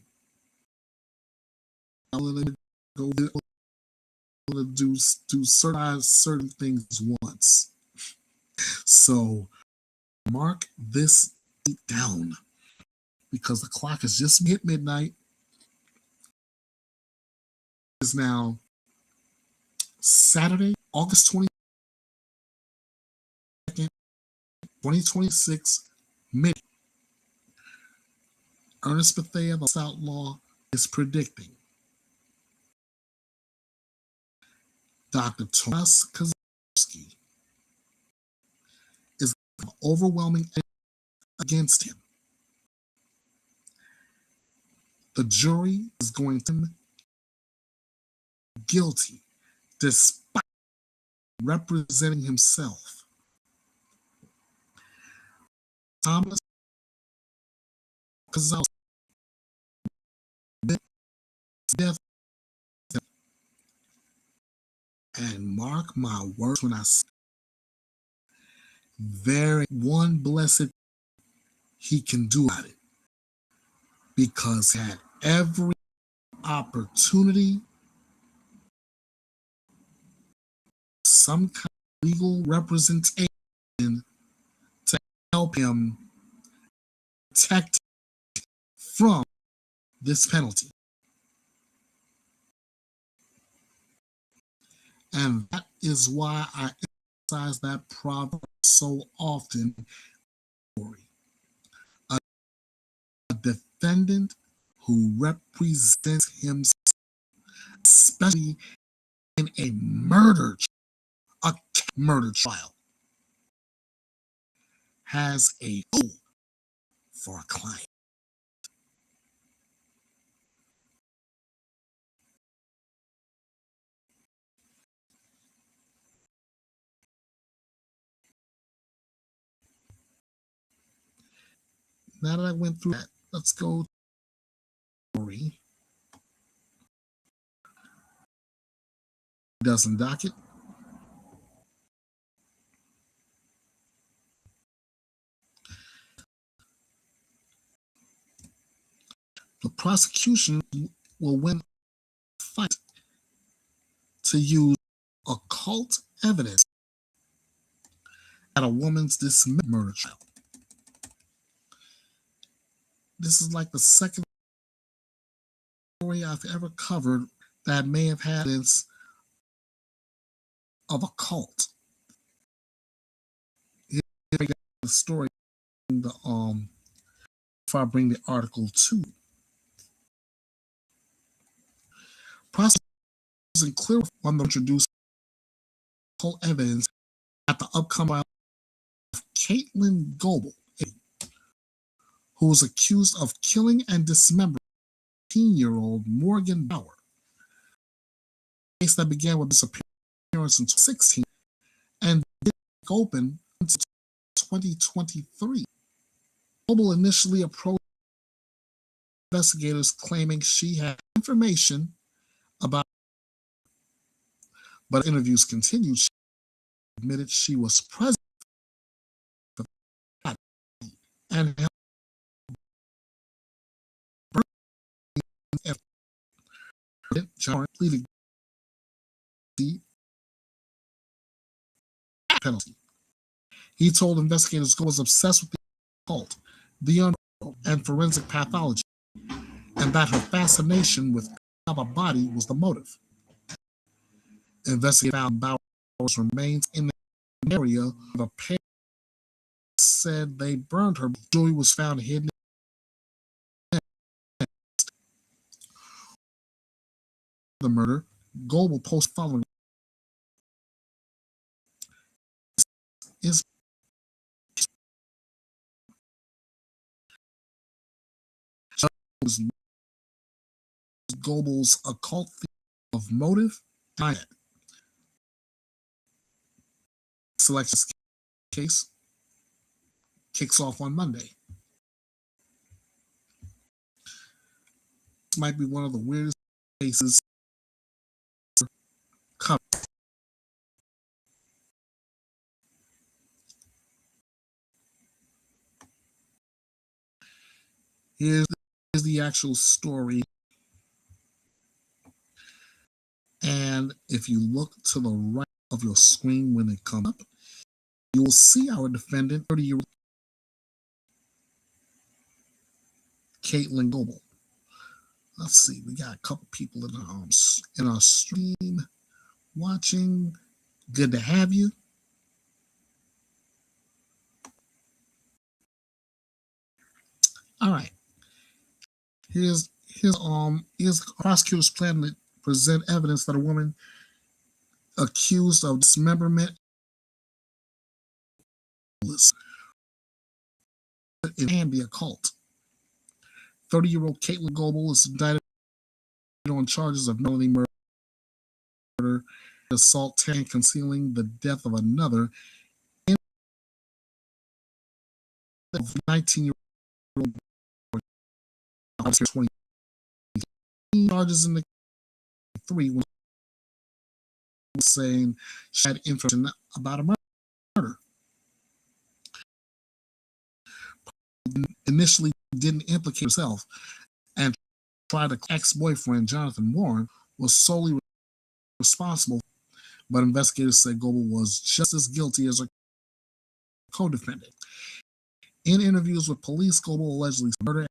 I'm gonna go do certain things once. So, mark this down because the clock has just hit midnight. It is now Saturday, August 22nd, 2026, midnight. Ernest Bethea, the outlaw, is predicting Dr. Thomas Kozlowski is overwhelming against him. The jury is going to be guilty despite representing himself. Thomas Kozlowski death, and mark my words when I say very one blessed he can do about it, because he had every opportunity, some kind of legal representation to help him protect from this penalty. And that is why I emphasize that proverb so often. A defendant who represents himself, especially in a murder trial, has a hope for a client. Now that I went through that, let's go to the story. Dozen docket. The prosecution will win a fight to use occult evidence at a woman's dismembered murder trial. This is like the second story I've ever covered that may have had evidence of a cult. Here the story, before I bring the article to. Prosecutors clearly want to introduce occult evidence at the upcoming trial of Caitlin Goebel, who was accused of killing and dismembering 18-year-old Morgan Bauer. A case that began with disappearance in 2016 and didn't open until 2023. Goebel initially approached investigators claiming she had information about, but interviews continued. She admitted she was present and helped John pleaded the penalty. He told investigators Goebel was obsessed with the occult, the underworld, and forensic pathology, and that her fascination with a body was the motive. Investigators found Bauer's remains in the area where the pair said they burned her. Jewelry was found hidden in the murder. Goebel posted following is Goebel's occult theory of motive and selection case kicks off on Monday. This might be one of the weirdest cases covered. Here's the actual story. And if you look to the right of your screen when it comes up, you will see our defendant, 30-year-old Caitlin Goebel. Let's see, we got a couple people in our stream watching. Good to have you. All right. Here's prosecutors plan to present evidence that a woman accused of dismemberment and the occult. 30-year-old Caitlin Goebel is indicted on charges of felony murder, assault, and concealing the death of another. 19-year-old 20 charges in the 3 was saying she had information about a murder. Initially didn't implicate herself and tried to ex-boyfriend Jonathan Warren was solely responsible, but investigators said Goebel was just as guilty as her co-defendant. In interviews with police, Goebel allegedly murdered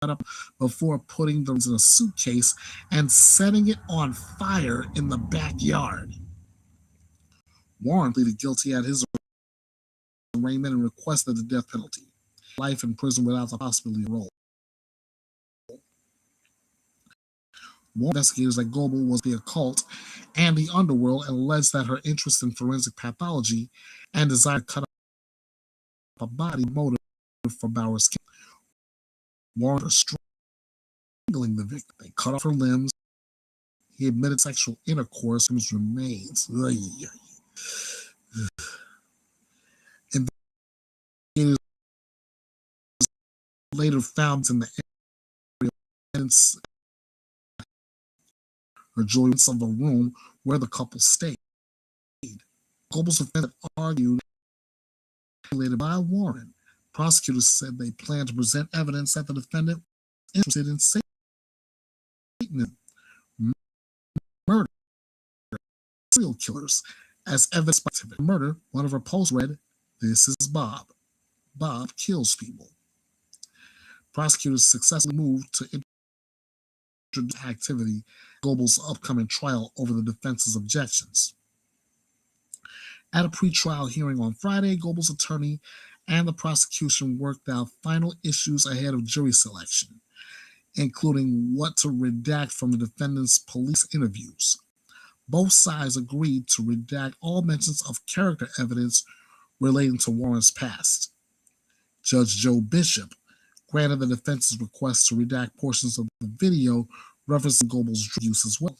up before putting them in a suitcase and setting it on fire in the backyard. Warren pleaded guilty at his arraignment and requested the death penalty, life in prison without the possibility of parole. Warren investigators that Goebel was the occult and the underworld and alleged that her interest in forensic pathology and desire to cut up a body motive for Bauer's killing. Warren was strangling the victim. They cut off her limbs. He admitted sexual intercourse with his remains. Investigators later found in the area or joints of the room where the couple stayed. Goebel's defense argued later by Warren. Prosecutors said they planned to present evidence that the defendant was interested in Satanism, murder, serial killers. As evidence by murder, one of her posts read, "This is Bob. Bob kills people." Prosecutors successfully moved to introduce activity Goebel's upcoming trial over the defense's objections. At a pretrial hearing on Friday, Goebel's attorney and the prosecution worked out final issues ahead of jury selection, including what to redact from the defendant's police interviews. Both sides agreed to redact all mentions of character evidence relating to Warren's past. Judge Joe Bishop granted the defense's request to redact portions of the video referencing Goebel's drug use as well.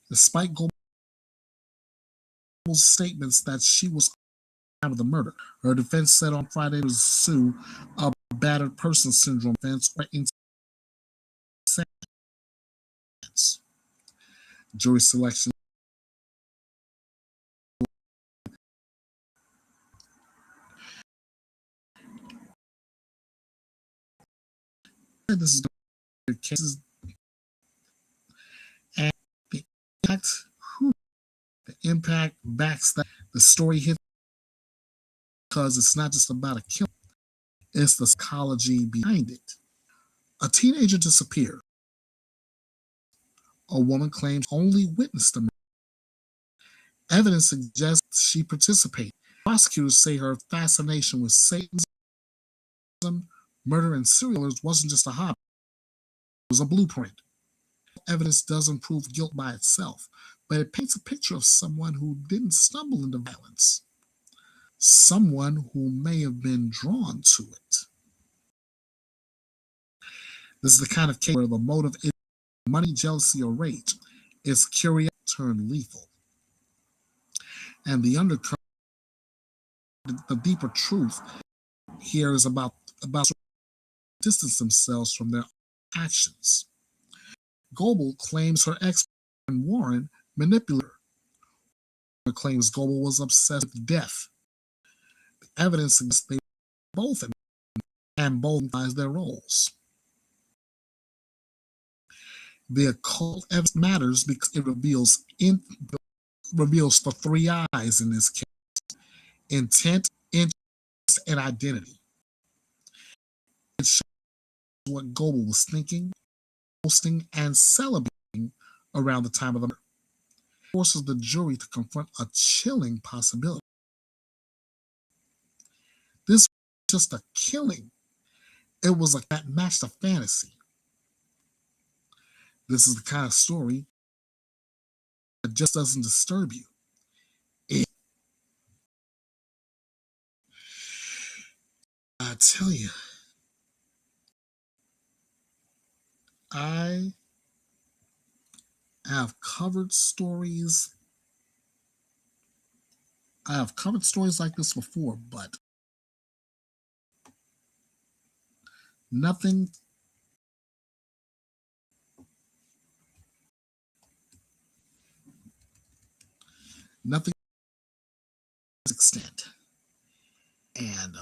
Despite Goebel's statements that she was out of the murder, her defense said on Friday to sue a battered person syndrome offense or insanity. Jury selection. This is the cases and the impact. The impact backs that the story hits because it's not just about a kill, it's the psychology behind it. A teenager disappeared. A woman claims only witnessed the murder. Evidence suggests she participated. Prosecutors say her fascination with Satanism, murder, and serial killers wasn't just a hobby, it was a blueprint. Evidence doesn't prove guilt by itself, but it paints a picture of someone who didn't stumble into violence, someone who may have been drawn to it. This is the kind of case where the motive is money, jealousy, or rage. It's curiosity turned lethal. And the undercurrent, the deeper truth here is about distance themselves from their actions. Goebel claims her ex-boyfriend Warren manipulated her. Warren claims Goebel was obsessed with death. The evidence suggests they both and both implies their roles. The occult evidence matters because it reveals the three eyes in this case: intent, interest, and identity. It shows what Goebel was thinking, hosting, and celebrating around the time of the murder. It forces the jury to confront a chilling possibility. This was just a killing. It was like that matched a fantasy. This is the kind of story that just doesn't disturb you. I tell you, I have covered stories. I have covered stories like this before, but nothing to this extent. And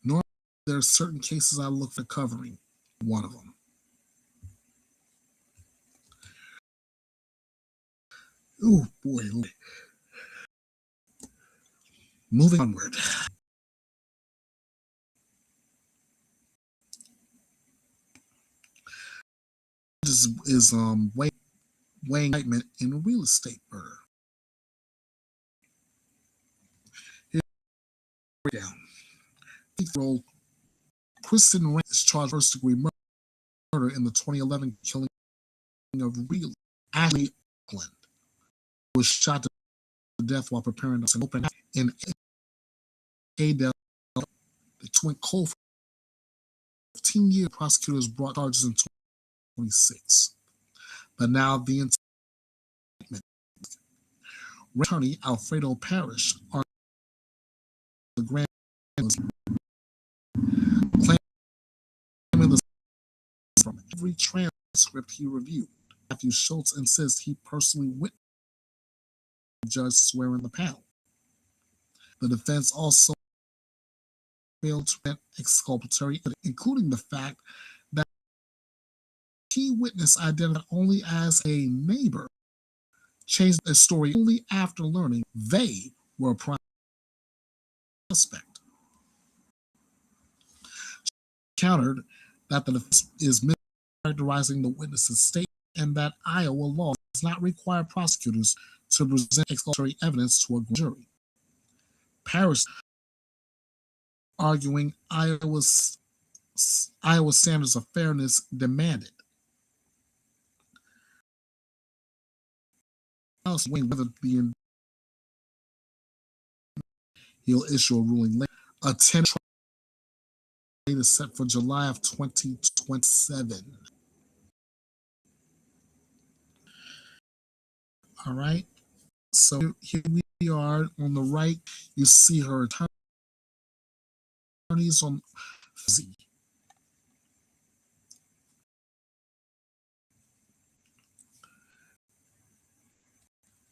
normally there are certain cases I look for covering. One of them. Oh boy. Moving onward. Is weighing indictment in a real estate murder. Here's the breakdown. 8-year-old Kristen Rand is charged with first-degree murder in the 2011 killing of real Ashley Oakland, who was shot to death while preparing to open in Adel. The twin cold for 15 years. Prosecutors brought charges in 2026, but now the indictment. Attorney Alfredo Parrish the grand claiming the from every transcript he reviewed. Matthew Schultz insists he personally witnessed the judge swear in the panel. The defense also failed to present exculpatory evidence, including the fact that key witness identified only as a neighbor changed the story only after learning they were a prime suspect. Countered that the defense is mischaracterizing the witness's statement and that Iowa law does not require prosecutors to present exculpatory evidence to a jury. Parrish arguing Iowa standards of fairness demanded whether he'll issue a ruling later. A 10 trial is set for July of 2027. All right. So here we are on the right. You see her attorneys on Z.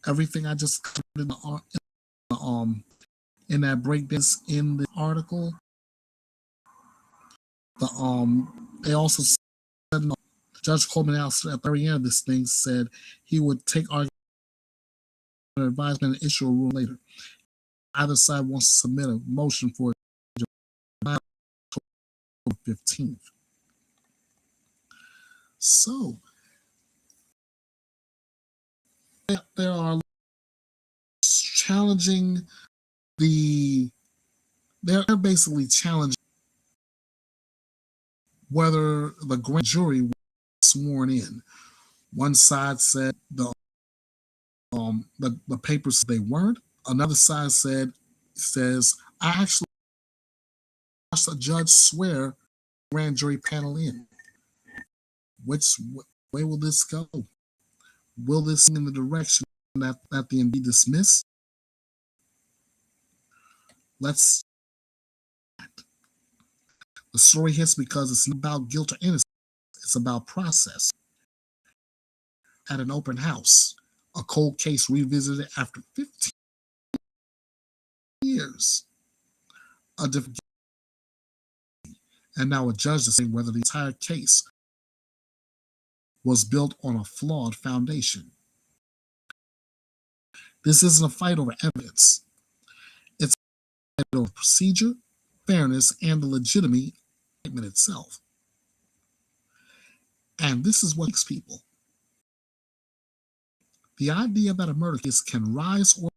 Everything I just covered in that breakdown in the article. They also said Judge Coleman at the very end of this thing said he would take argument advisement and issue a rule later. Either side wants to submit a motion for July 15th. So there are challenging they're basically challenging whether the grand jury was sworn in. One side said the papers they weren't. Another side says I actually watched a judge swear grand jury panel in. Which way will this go? Will this in the direction that the be dismissed? Let's. The story hits because it's not about guilt or innocence. It's about process. At an open house, a cold case revisited after 15 years. A different, and now a judge to say whether the entire case was built on a flawed foundation. This isn't a fight over evidence. It's a fight over procedure, fairness, and the legitimacy statement itself. And this is what makes people. The idea that a murder case can rise or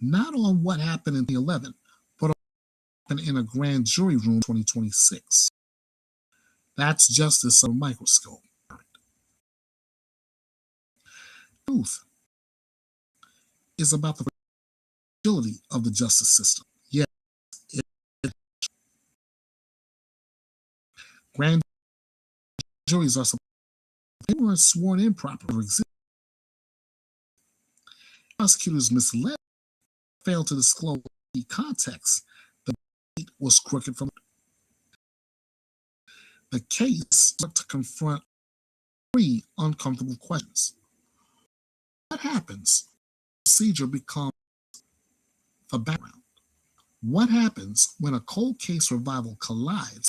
not on what happened in 2011, but on what happened in a grand jury room in 2026. That's justice under a microscope. Truth is about the fragility of the justice system. Yes, grand juries are they weren't sworn in properly. Prosecutors misled, failed to disclose the context. The date was crooked from the case to confront three uncomfortable questions. What happens? Procedure becomes the background. What happens when a cold case revival collides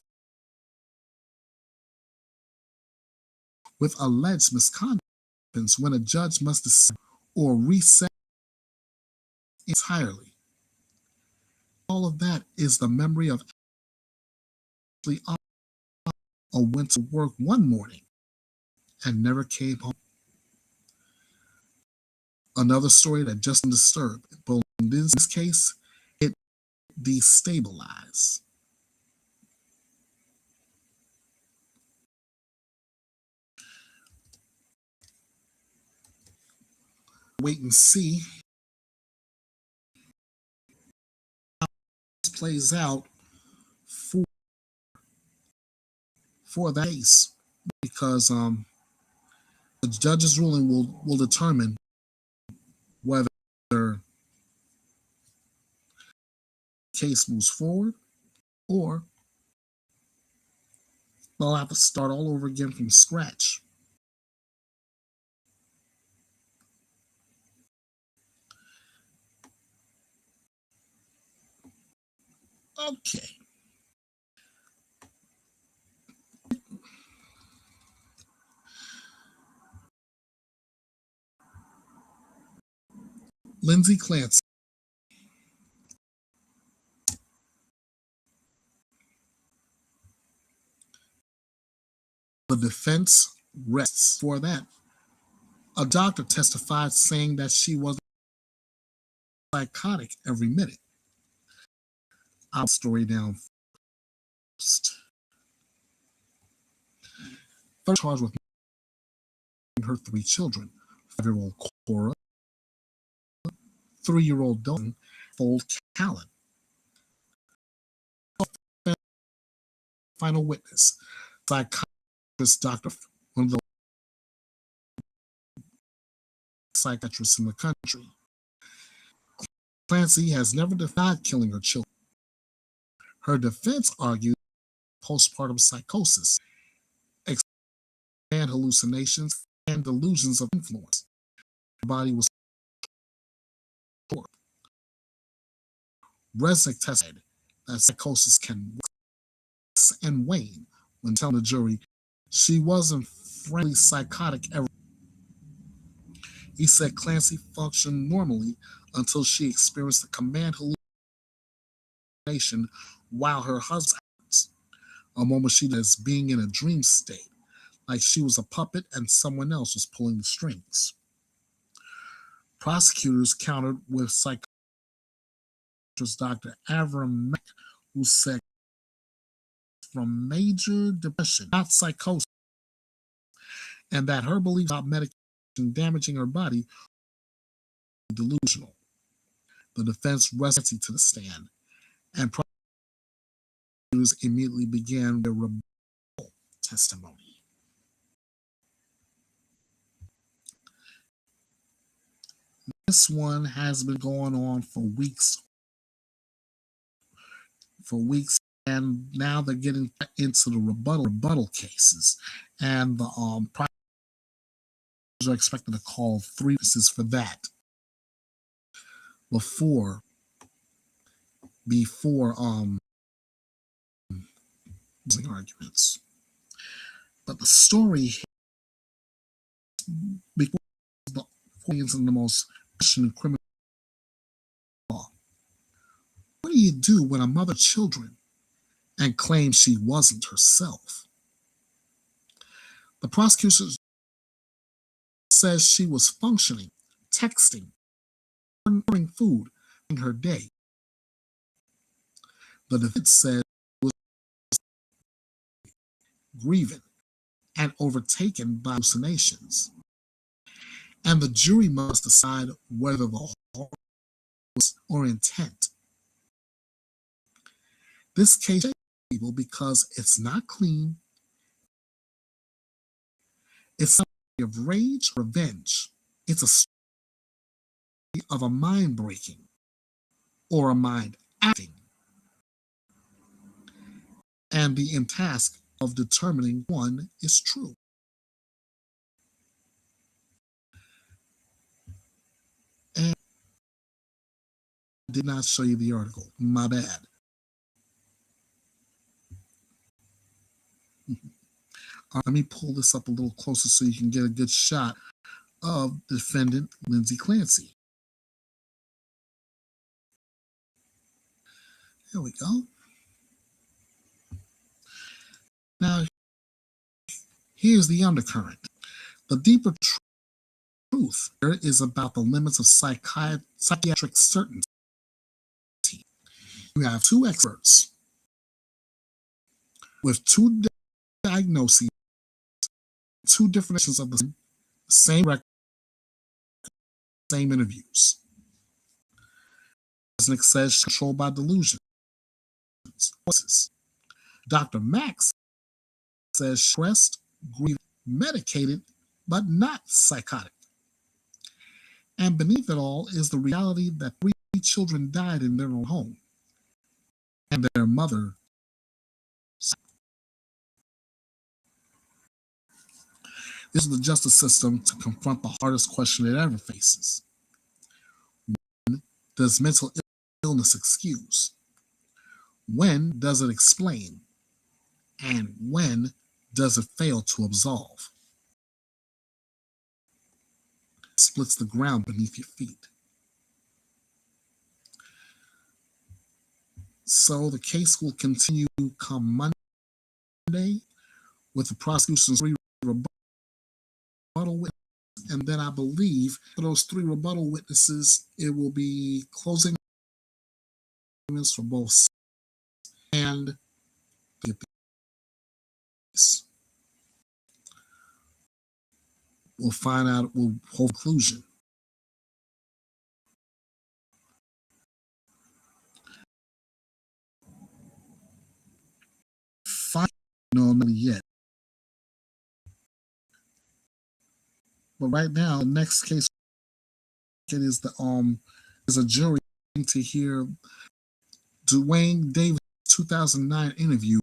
with alleged misconduct? When a judge must decide or reset entirely. All of that is the memory of went to work one morning and never came home. Another story that just disturbed, but in this case, it destabilized. Wait and see how this plays out for that case, because the judge's ruling will determine whether case moves forward, or they'll have to start all over again from scratch. Okay. Lindsay Clancy. The defense rests for that. A doctor testified saying that she was psychotic every minute. I'll story down first. First charged with her 3 children: 5-year-old Cora, 3-year-old Dalton, old Callan. Final witness, psychiatrist Dr. One of the psychiatrists in the country. Clancy has never denied killing her children. Her defense argued postpartum psychosis, and hallucinations, and delusions of influence. Her body was torn. Resnick testified that psychosis can wax and wane when telling the jury she wasn't frankly psychotic ever. He said Clancy functioned normally until she experienced a command hallucination while her husband was, a moment she was being in a dream state, like she was a puppet and someone else was pulling the strings. Prosecutors countered with psychiatrist Dr. Avram Mack, who said from major depression, not psychosis, and that her beliefs about medication damaging her body were delusional. The defense rested to the stand, and prosecutors immediately began their rebuttal testimony. This one has been going on for weeks, and now they're getting into the rebuttal cases, and the prosecutors are expected to call 3 witnesses for that before arguments. But the story, because the audience in the most passionate criminal law. What do you do when a mother children and claims she wasn't herself? The prosecution says she was functioning, texting, ordering food in her day. The defense says she was grieving and overtaken by hallucinations. And the jury must decide whether the harm was or intent. This case is people because it's not clean. It's not a story of rage or revenge. It's a story of a mind breaking or a mind acting, and the task of determining one is true. And I did not show you the article. My bad. Let me pull this up a little closer so you can get a good shot of defendant Lindsay Clancy. There we go. Now, here's the undercurrent. The deeper truth here is about the limits of psychiatric certainty. You have 2 experts with 2 diagnoses, 2 definitions of the same record, same interviews. Resnick says she's controlled by delusions. Dr. Max says she's stressed, grieved, medicated, but not psychotic. And beneath it all is the reality that 3 children died in their own home. their mother. This is the justice system to confront the hardest question it ever faces. When does mental illness excuse? When does it explain? And when does it fail to absolve? It splits the ground beneath your feet. So the case will continue come Monday with the prosecution's 3 rebuttal witnesses. And then I believe for those 3 rebuttal witnesses, it will be closing arguments for both sides and the appeals. We'll find out, we'll hold conclusion. No, not yet. But right now, the next case is a jury to hear Dwayne Davis' 2009 interview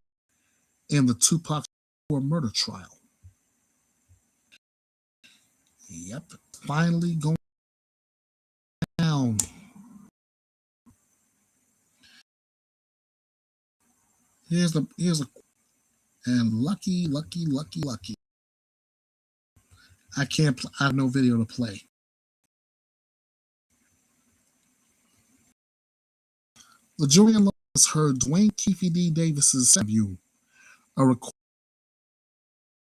in the Tupac murder trial. Yep, finally going down. Here's a and lucky. I have no video to play. The jury in has heard Dwayne Keefe D. Davis's interview, a recording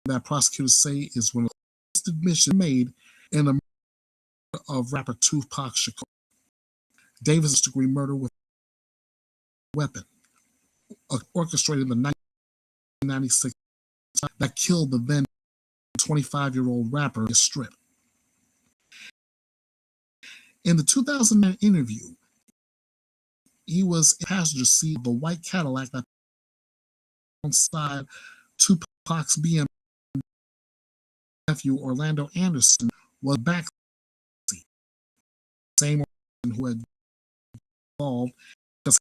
that prosecutors say is one of the first admissions made in the murder of rapper Tupac Shakur. Davis' degree murder with a weapon, orchestrated in the 1996 that killed the then 25-year-old rapper Strip. In the 2009 interview, he was in the passenger seat of the white Cadillac that alongside Tupac's BMW. Nephew Orlando Anderson was back seat. Same person who had involved with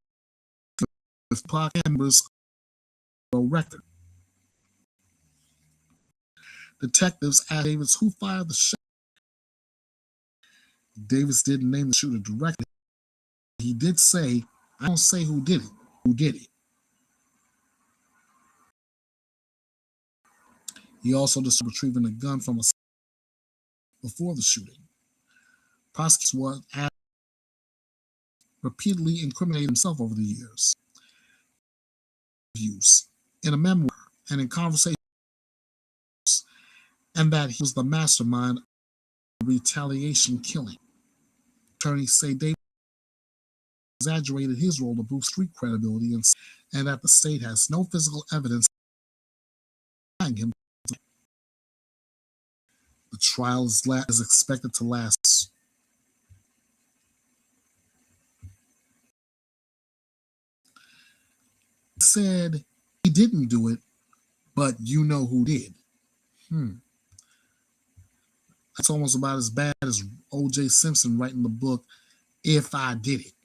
Tupac members record. Detectives asked Davis who fired the shot. Davis didn't name the shooter directly. He did say, "I don't say who did it. Who did it?" He also described retrieving a gun from a before the shooting. Prosecutors were repeatedly incriminated himself over the years. Views in a memoir and in conversations, and that he was the mastermind of the retaliation killing. Attorneys say Davis exaggerated his role to boost street credibility and that the state has no physical evidence tying him. The trial is expected to last. He said he didn't do it, but you know who did. That's almost about as bad as O.J. Simpson writing the book, If I Did It.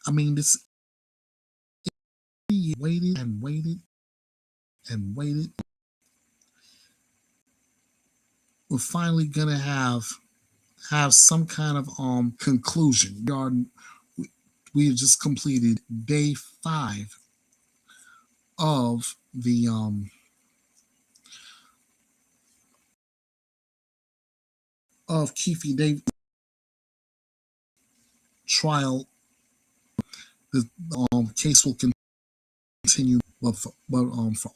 I mean, this he waited and waited and waited. We're finally gonna have some kind of conclusion. We have just completed day 5 of the of Keefe Davis trial. The case will continue, but for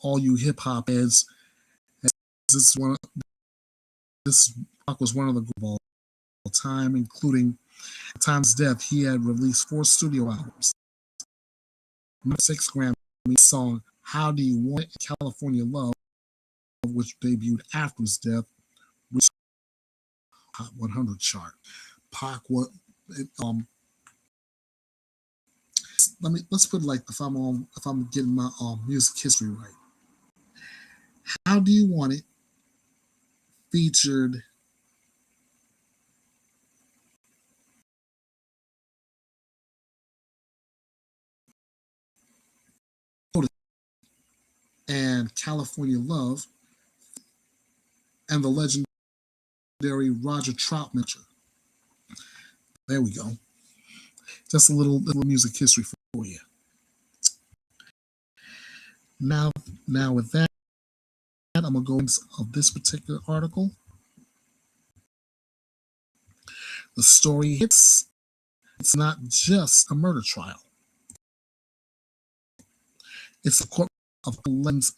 all you hip hop heads, this was one of the of all time, including at time's death. He had released 4 studio albums, 6 Grammy song "How Do You Want It," California Love, which debuted after his death, reached Hot 100 chart. Pac was let's put it like if I'm getting my music history right. How Do You Want It featured and California Love, and the legendary Roger Troutman. There we go. Just a little music history for you. Now with that, I'm gonna go into of this particular article. The story hits. It's not just a murder trial. It's a court of Len's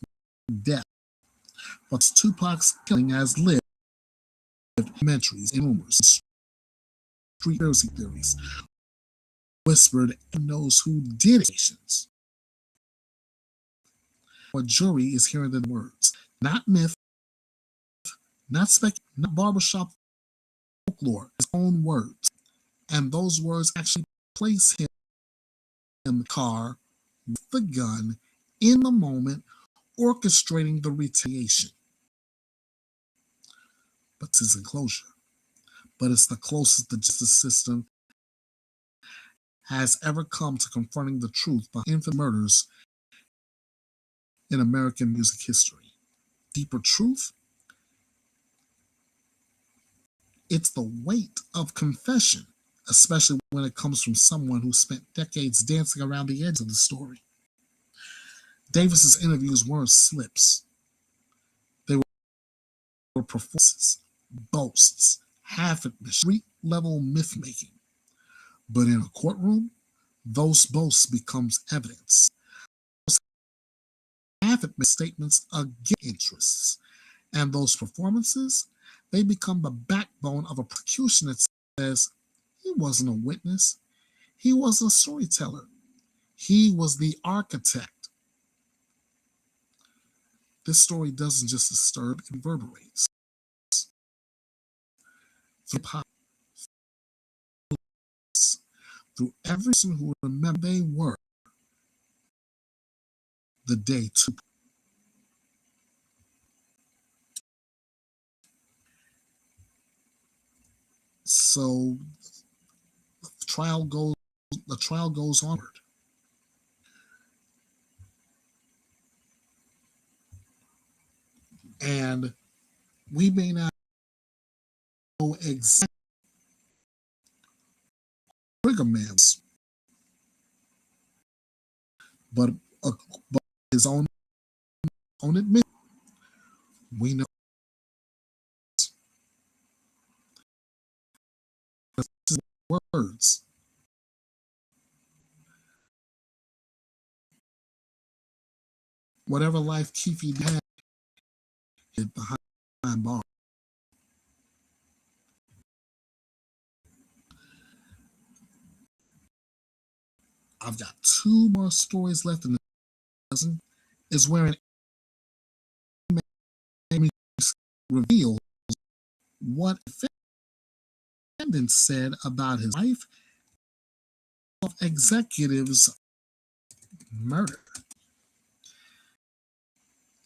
death, but Tupac's killing has lived documentaries and rumors, street conspiracy theories, whispered and knows who did it. A jury is hearing the words, not myth, not not barbershop folklore, his own words. And those words actually place him in the car with the gun in the moment, orchestrating the retaliation. But this isn't closure. But it's the closest the justice system has ever come to confronting the truth behind infant murders in American music history. Deeper truth? It's the weight of confession, especially when it comes from someone who spent decades dancing around the edge of the story. Davis's interviews weren't slips. They were performances, boasts, half-admission, street-level myth-making. But in a courtroom, those boasts becomes evidence. Those half-admission statements against interests. And those performances, they become the backbone of a prosecution that says, he wasn't a witness. He was a storyteller. He was the architect. This story doesn't just disturb, it reverberates. Through every person who remembered they were the day to. So the trial goes onward. And we may not know exactly trigger man's, but his own admission, we know words. Whatever life Keefe had hid behind bars. I've got two more stories left in the dozen. Is where an reveals what defendant said about his wife of executive's murder.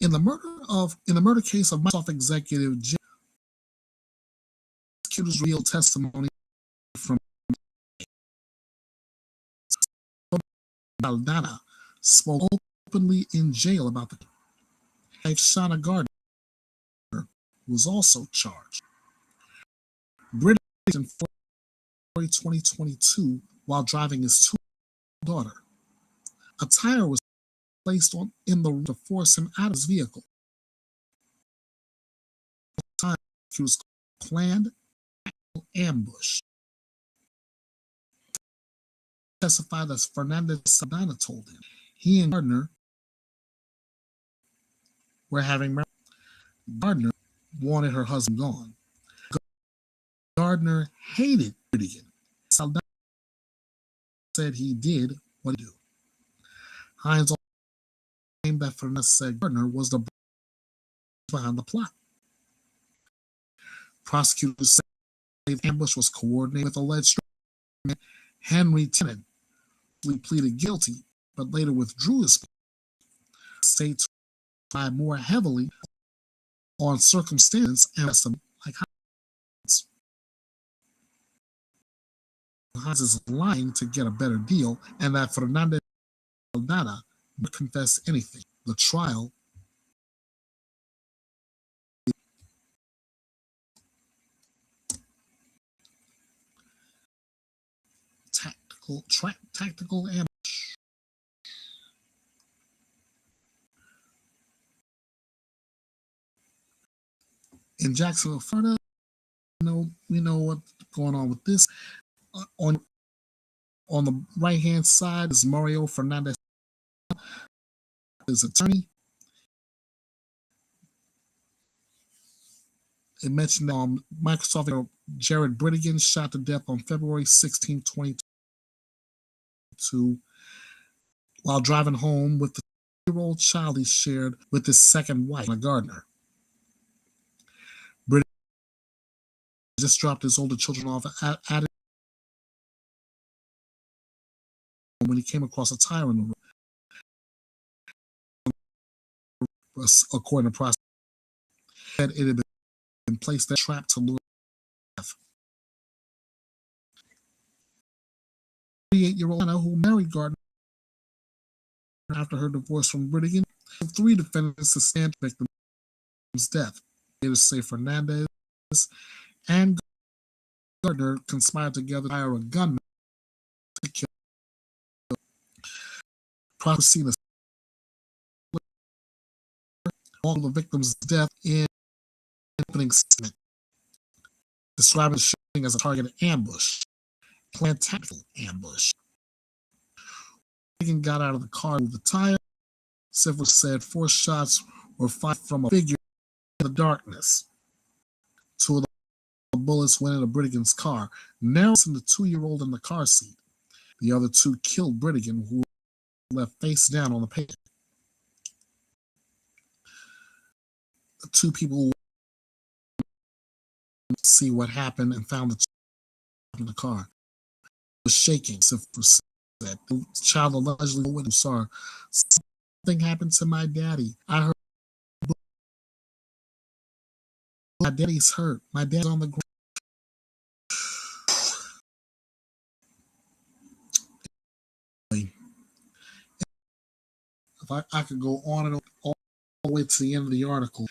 In the murder case of Microsoft executive Jim, prosecutors revealed testimony from Aldana spoke openly in jail about the wife. Shauna Gardner was also charged. British in February 2022 while driving his daughter. A tire was placed in the room to force him out of his vehicle. He was planned ambush. Testified as Fernandez Saldana told him. He and Gardner were having marriage. Gardner wanted her husband gone. Gardner hated Gideon. Saldana said he did what he did. Hines claimed that Fernandez said Gardner was the behind the plot. Prosecutors said the ambush was coordinated with alleged Henry Tennant. He pleaded guilty, but later withdrew his plea. States relied more heavily on circumstance and some like Hines. Hines is lying to get a better deal, and that Fernandez Saldana would confess anything. The trial tactical ambush. In Jacksonville, Florida, we know what's going on with this. On the right hand side is Mario Fernandez, his attorney. It mentioned Microsoft Jared Britigan shot to death on February 16, 2022, while driving home with the 2-year-old child he shared with his second wife, Gardner. Britigan just dropped his older children off at when he came across a tire in the road. According to prosecutors, it had been placed there trapped to lure death. 38-year-old Anna, who married Gardner after her divorce from Britigan, 3 defendants to stand victim's death. They say Fernandez and Gardner conspired together to hire a gunman to kill. Prosecutor all the victim's death in opening statement, describing the shooting as a targeted ambush, planned tactical ambush. Britigan got out of the car with the tire. Civil said 4 shots were fired from a figure in the darkness. 2 of the bullets went into Britigan's car, narrowing the 2-year-old in the car seat. The other 2 killed Britigan, who left face down on the pavement. The 2 people see what happened and found the child in the car. It was shaking. Said the child allegedly went and saw something happened to my daddy. I heard my daddy's hurt. My dad's on the ground. If I could go on and on, all the way to the end of the article,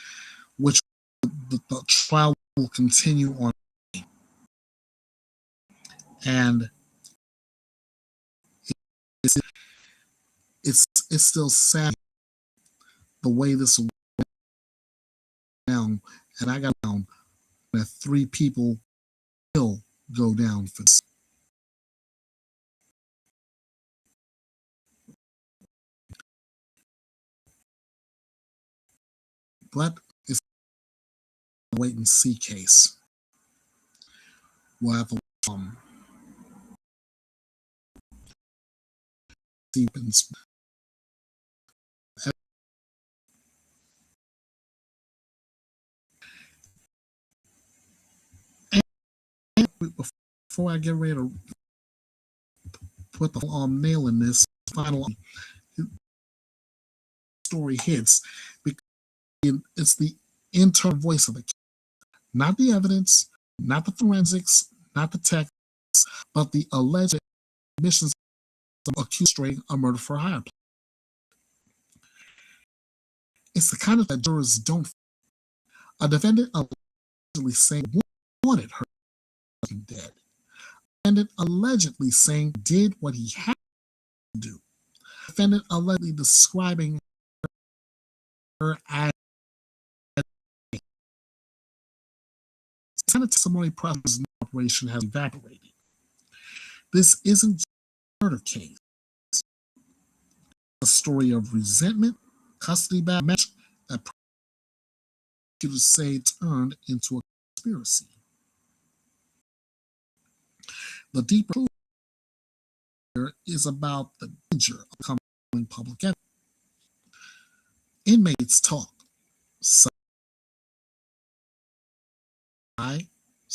which the trial will continue on. And it's still sad the way this went down. And I got down that 3 people will go down for this. But it's a wait and see case. We'll have deepens. And before I get ready to put the nail in this final story hits, because it's the internal voice of the case, not the evidence, not the forensics, not the text, but the alleged admissions of accused a murder for hire. It's the kind of that jurors don't. A defendant allegedly saying wanted her dead. A defendant allegedly saying did what he had to do. A defendant allegedly describing her as kind of testimony process operation has evaporated. This isn't a murder case. It's a story of resentment, custody battle match that prosecutors say turned into a conspiracy. The deeper truth here is about the danger of becoming public evidence. Inmates talk.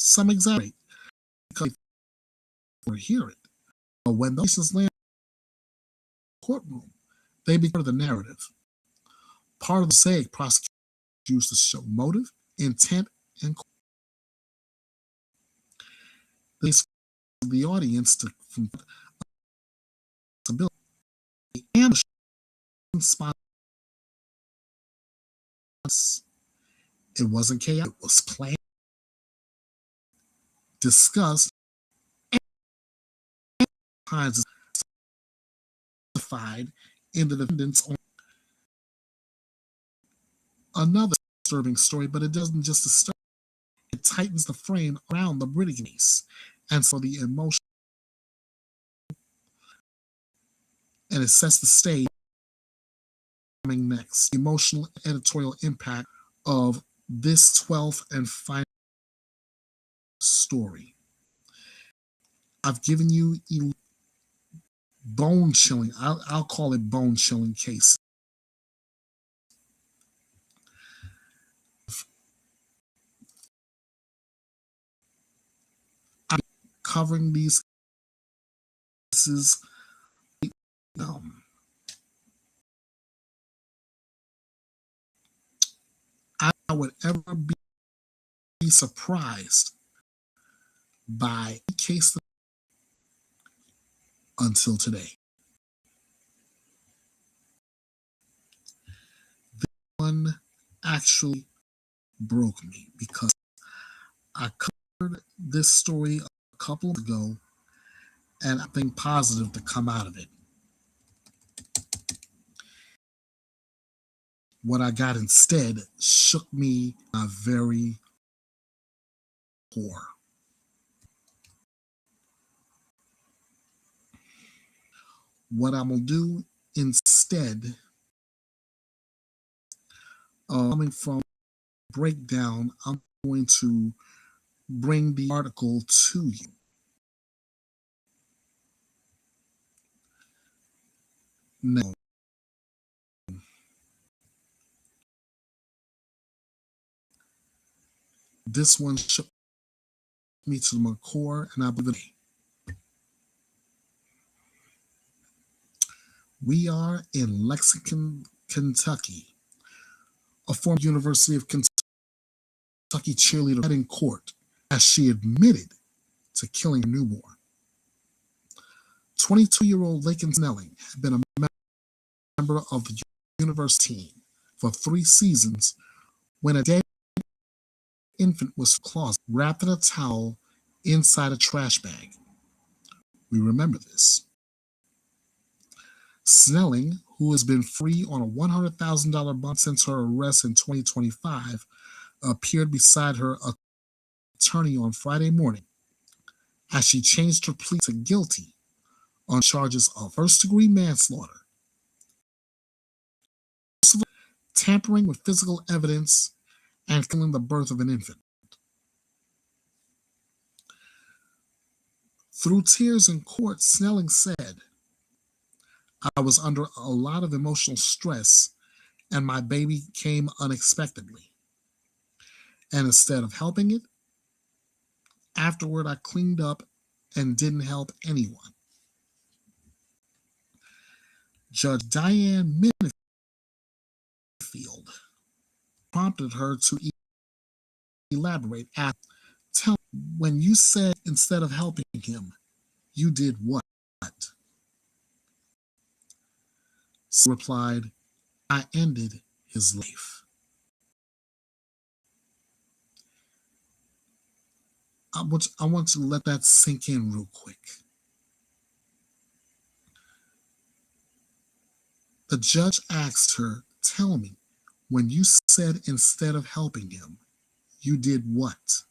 Some exaggerate because they hear it. But when the cases land in the courtroom, they become the narrative. Part of the SAG prosecutors use to show motive, intent, and the audience to ability and response. It wasn't chaotic. It was planned, discussed, kinds is justified in the defendant's own. Another disturbing story, but it doesn't just disturb. It tightens the frame around the British case, and so the emotion, and it sets the stage. Coming next, the emotional editorial impact of this 12th and final story. I've given you bone chilling. I'll call it bone chilling case. I'm covering these cases. I would ever be surprised by a case until today. This one actually broke me because I covered this story a couple of ago and I think positive to come out of it. What I got instead shook me a very core. What I'm going to do instead of coming from breakdown, I'm going to bring the article to you. Now, this one shook me to my core, and I believe we are in Lexington, Kentucky. A former University of Kentucky cheerleader in court as she admitted to killing a newborn. 22-year-old Laken Snelling had been a member of the university team for 3 seasons when a dead infant was closet wrapped in a towel inside a trash bag. We remember this. Snelling, who has been free on a $100,000 bond since her arrest in 2025, appeared beside her attorney on Friday morning as she changed her plea to guilty on charges of first-degree manslaughter, tampering with physical evidence, and killing the birth of an infant. Through tears in court, Snelling said, "I was under a lot of emotional stress and my baby came unexpectedly. And instead of helping it, afterward I cleaned up and didn't help anyone." Judge Diane Minifield prompted her to elaborate. "Tell me, when you said instead of helping him, you did what?" She replied, "I ended his life." I want to let that sink in real quick. The judge asked her, "Tell me, when you said instead of helping him, you did what?"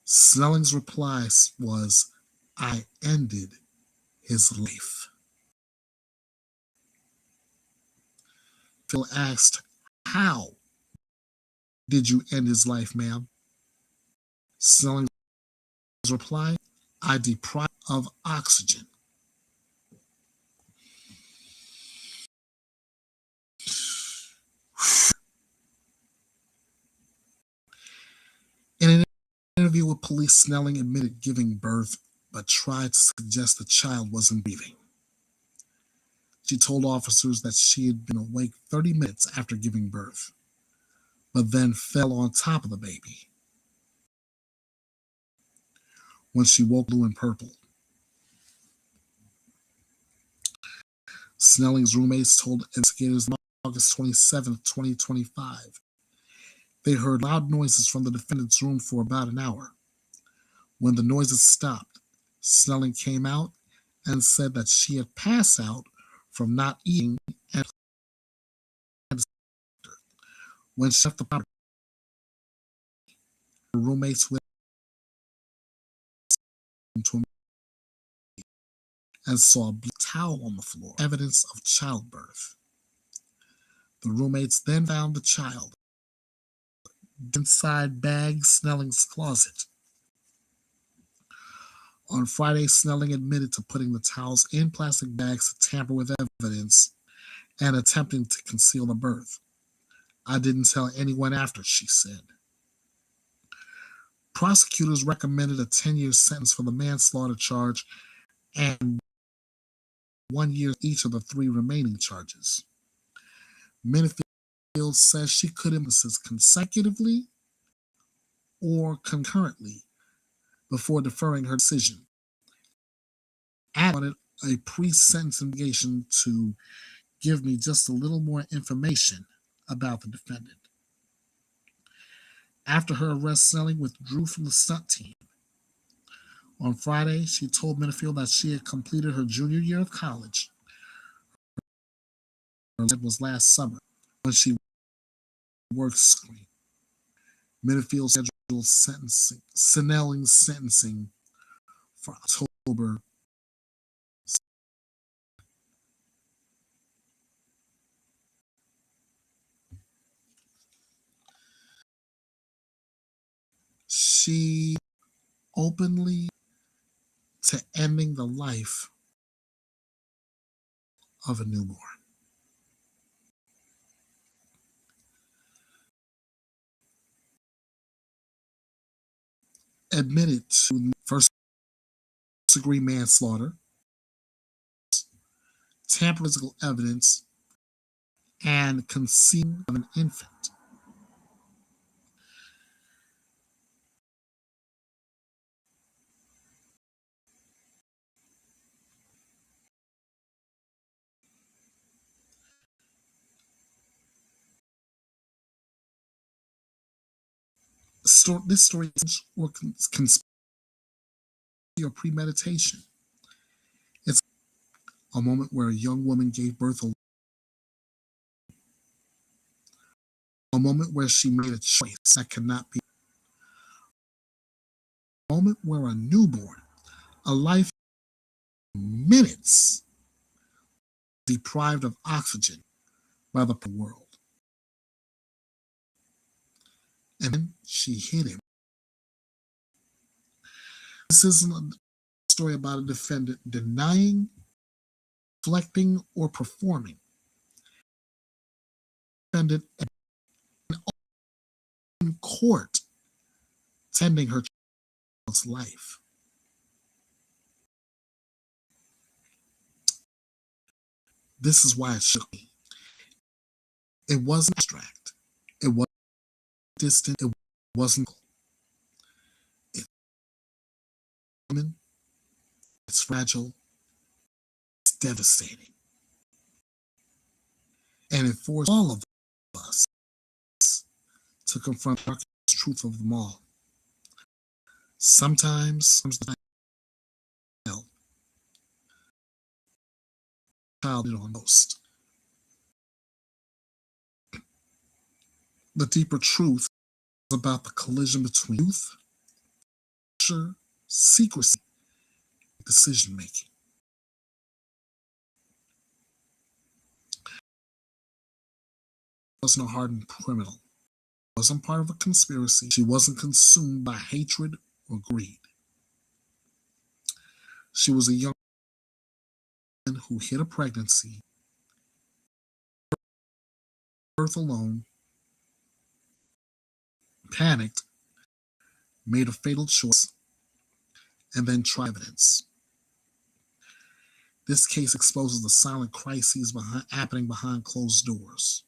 Snelling's reply was, "I ended his life." Phil asked, "How did you end his life, ma'am?" Snelling's reply, "I deprived him of oxygen." In an interview with police, Snelling admitted giving birth, but tried to suggest the child wasn't breathing. She told officers that she had been awake 30 minutes after giving birth, but then fell on top of the baby. When she woke, blue and purple. Snelling's roommates told investigators on August 27, 2025, they heard loud noises from the defendant's room for about an hour. When the noises stopped, Snelling came out and said that she had passed out from not eating, and when she left the property, her roommates went into and saw a blue towel on the floor, evidence of childbirth. The roommates then found the child inside Bag Snelling's closet. On Friday, Snelling admitted to putting the towels in plastic bags to tamper with evidence and attempting to conceal the birth. "I didn't tell anyone after," she said. Prosecutors recommended a 10-year sentence for the manslaughter charge and 1 year each of the 3 remaining charges. Minifield says she could impose consecutively or concurrently before deferring her decision. I wanted a pre-sentence investigation to give me just a little more information about the defendant. After her arrest, Snelling withdrew from the stunt team. On Friday, she told Minifield that she had completed her junior year of college. It was last summer when she worked screen. Minifield scheduled Snelling's sentencing for October. She openly to ending the life of a newborn. Admitted to first-degree manslaughter, tampering with physical evidence, and concealing of an infant. This story or conspiracy or premeditation. It's a moment where a young woman gave birth, a moment where she made a choice that cannot be, a moment where a newborn, a life minutes, deprived of oxygen by the world. And then she hit him. This isn't a story about a defendant denying, deflecting, or performing. Defendant in court tending her child's life. This is why it shook me. It wasn't abstract. It wasn't distant. It wasn't. It's fragile. It's devastating. And it forced all of us to confront the darkest truth of them all. Sometimes the child did on most. The deeper truth is about the collision between youth, pressure, secrecy, and decision making. Wasn't a hardened criminal. Wasn't part of a conspiracy. She wasn't consumed by hatred or greed. She was a young woman who hid a pregnancy, birth alone, panicked, made a fatal choice, and then tried evidence. This case exposes the silent crises happening behind closed doors.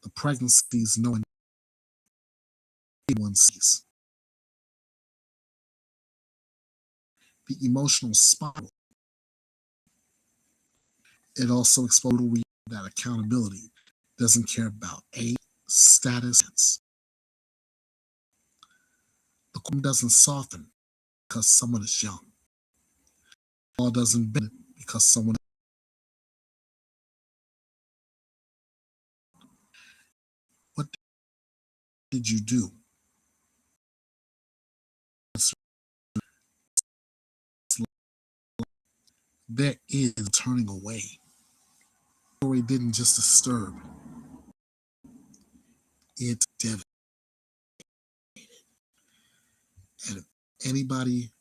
The pregnancies no one sees. The emotional spiral. It also exposes that accountability doesn't care about age, status. The court doesn't soften because someone is young. law doesn't bend because someone. What did you do? There is turning away. The story didn't just disturb, it devastated. And if anybody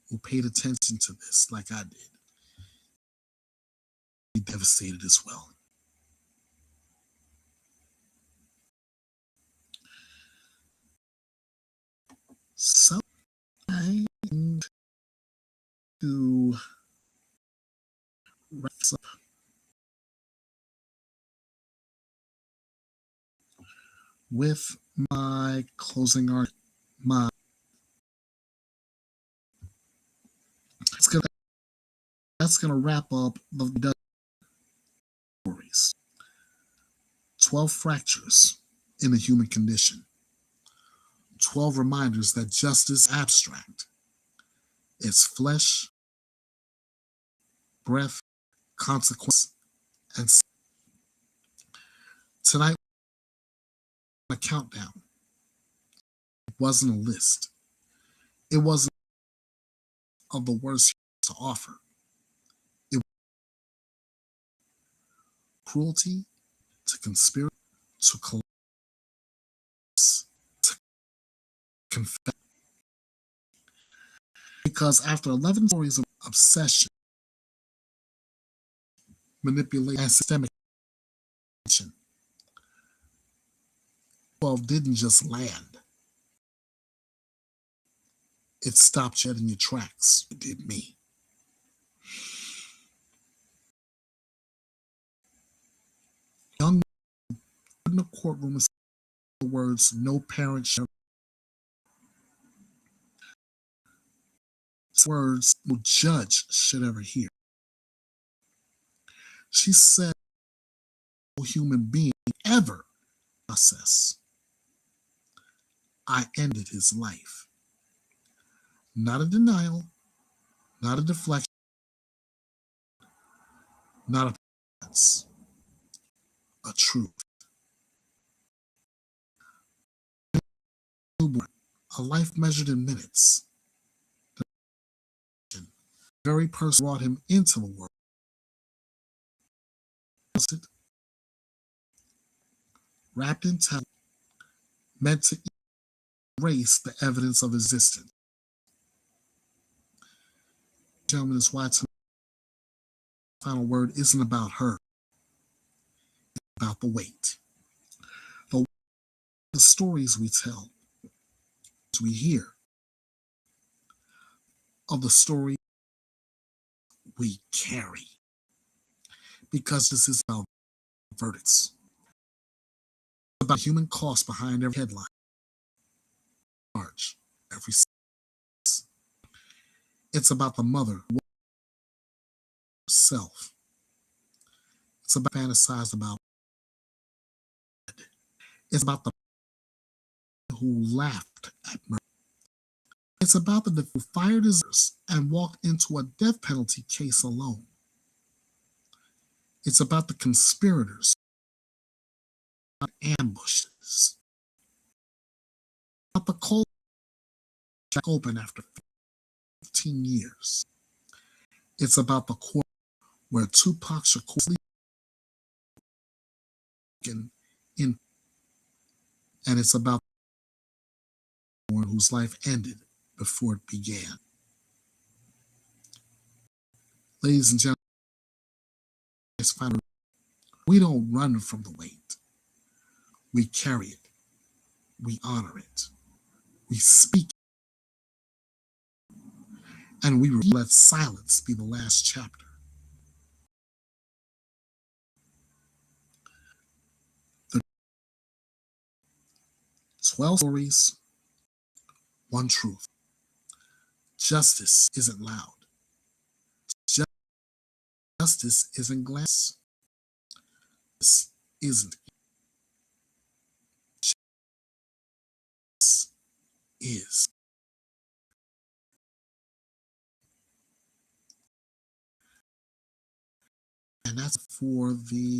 who paid attention to this, like I did, be devastated as well. So I'm to wrap this up with my closing argument. That's gonna wrap up the stories. 12 fractures in the human condition. 12 reminders that justice is abstract. It's flesh, breath, consequence, and tonight a countdown. It wasn't a list. It wasn't of the worst to offer. It was cruelty, to conspiracy, to collapse, to confess. Because after 11 stories of obsession, manipulation, and systemic tension, 12 didn't just land. It stopped you in your tracks. It did me. Young in the courtroom is the words no parent should. Words no judge should ever hear. She said no human being ever process. I ended his life. Not a denial, not a deflection, not a pretense, a truth. A life measured in minutes. The very person brought him into the world. Wrapped in time, meant to erase the evidence of existence. Gentlemen, is why tonight the final word isn't about her. It's about the weight. The stories we tell, we hear, of the story we carry. Because this is about verdicts. It's about human cost behind every headline. Charge, every sentence. It's about the mother herself. It's about fantasized about. It's about the who laughed at murder. It's about the who fired his and walked into a death penalty case alone. It's about the conspirators, ambushes, about the cold check open after 15 years. It's about the court where Tupac Shakur sleep in, and it's about one whose life ended before it began. Ladies and gentlemen, we don't run from the weight. We carry it. We honor it. We speak it. And we let silence be the last chapter. The 12 stories, one truth. Justice isn't loud. Justice isn't glass. Justice isn't. Justice is. And that's for the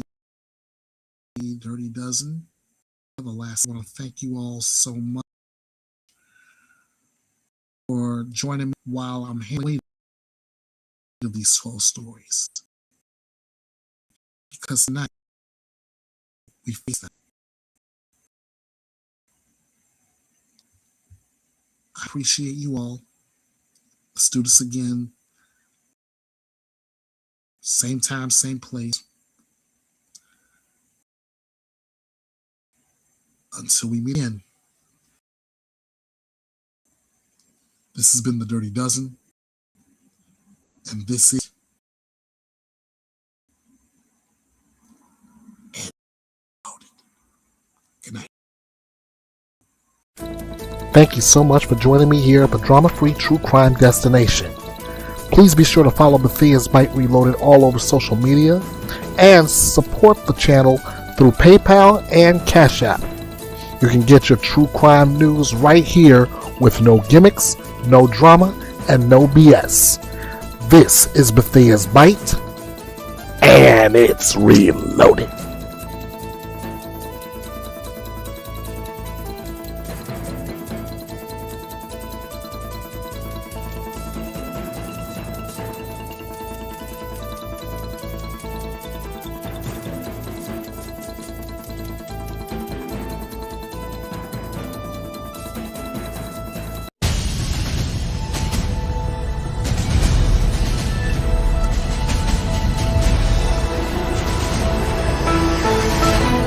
Dirty Dozen. The last, I want to thank you all so much for joining me while I'm handling these 12 stories. Because tonight, we face that. I appreciate you all. Let's do this again. Same time, same place. Until we meet again. This has been the Dirty Dozen. And this is Good night. Thank you so much for joining me here at the drama-free true crime destination. Please be sure to follow BETHEA'S BYTE Reloaded all over social media and support the channel through PayPal and Cash App. You can get your true crime news right here with no gimmicks, no drama, and no BS. This is BETHEA'S BYTE, and it's reloaded.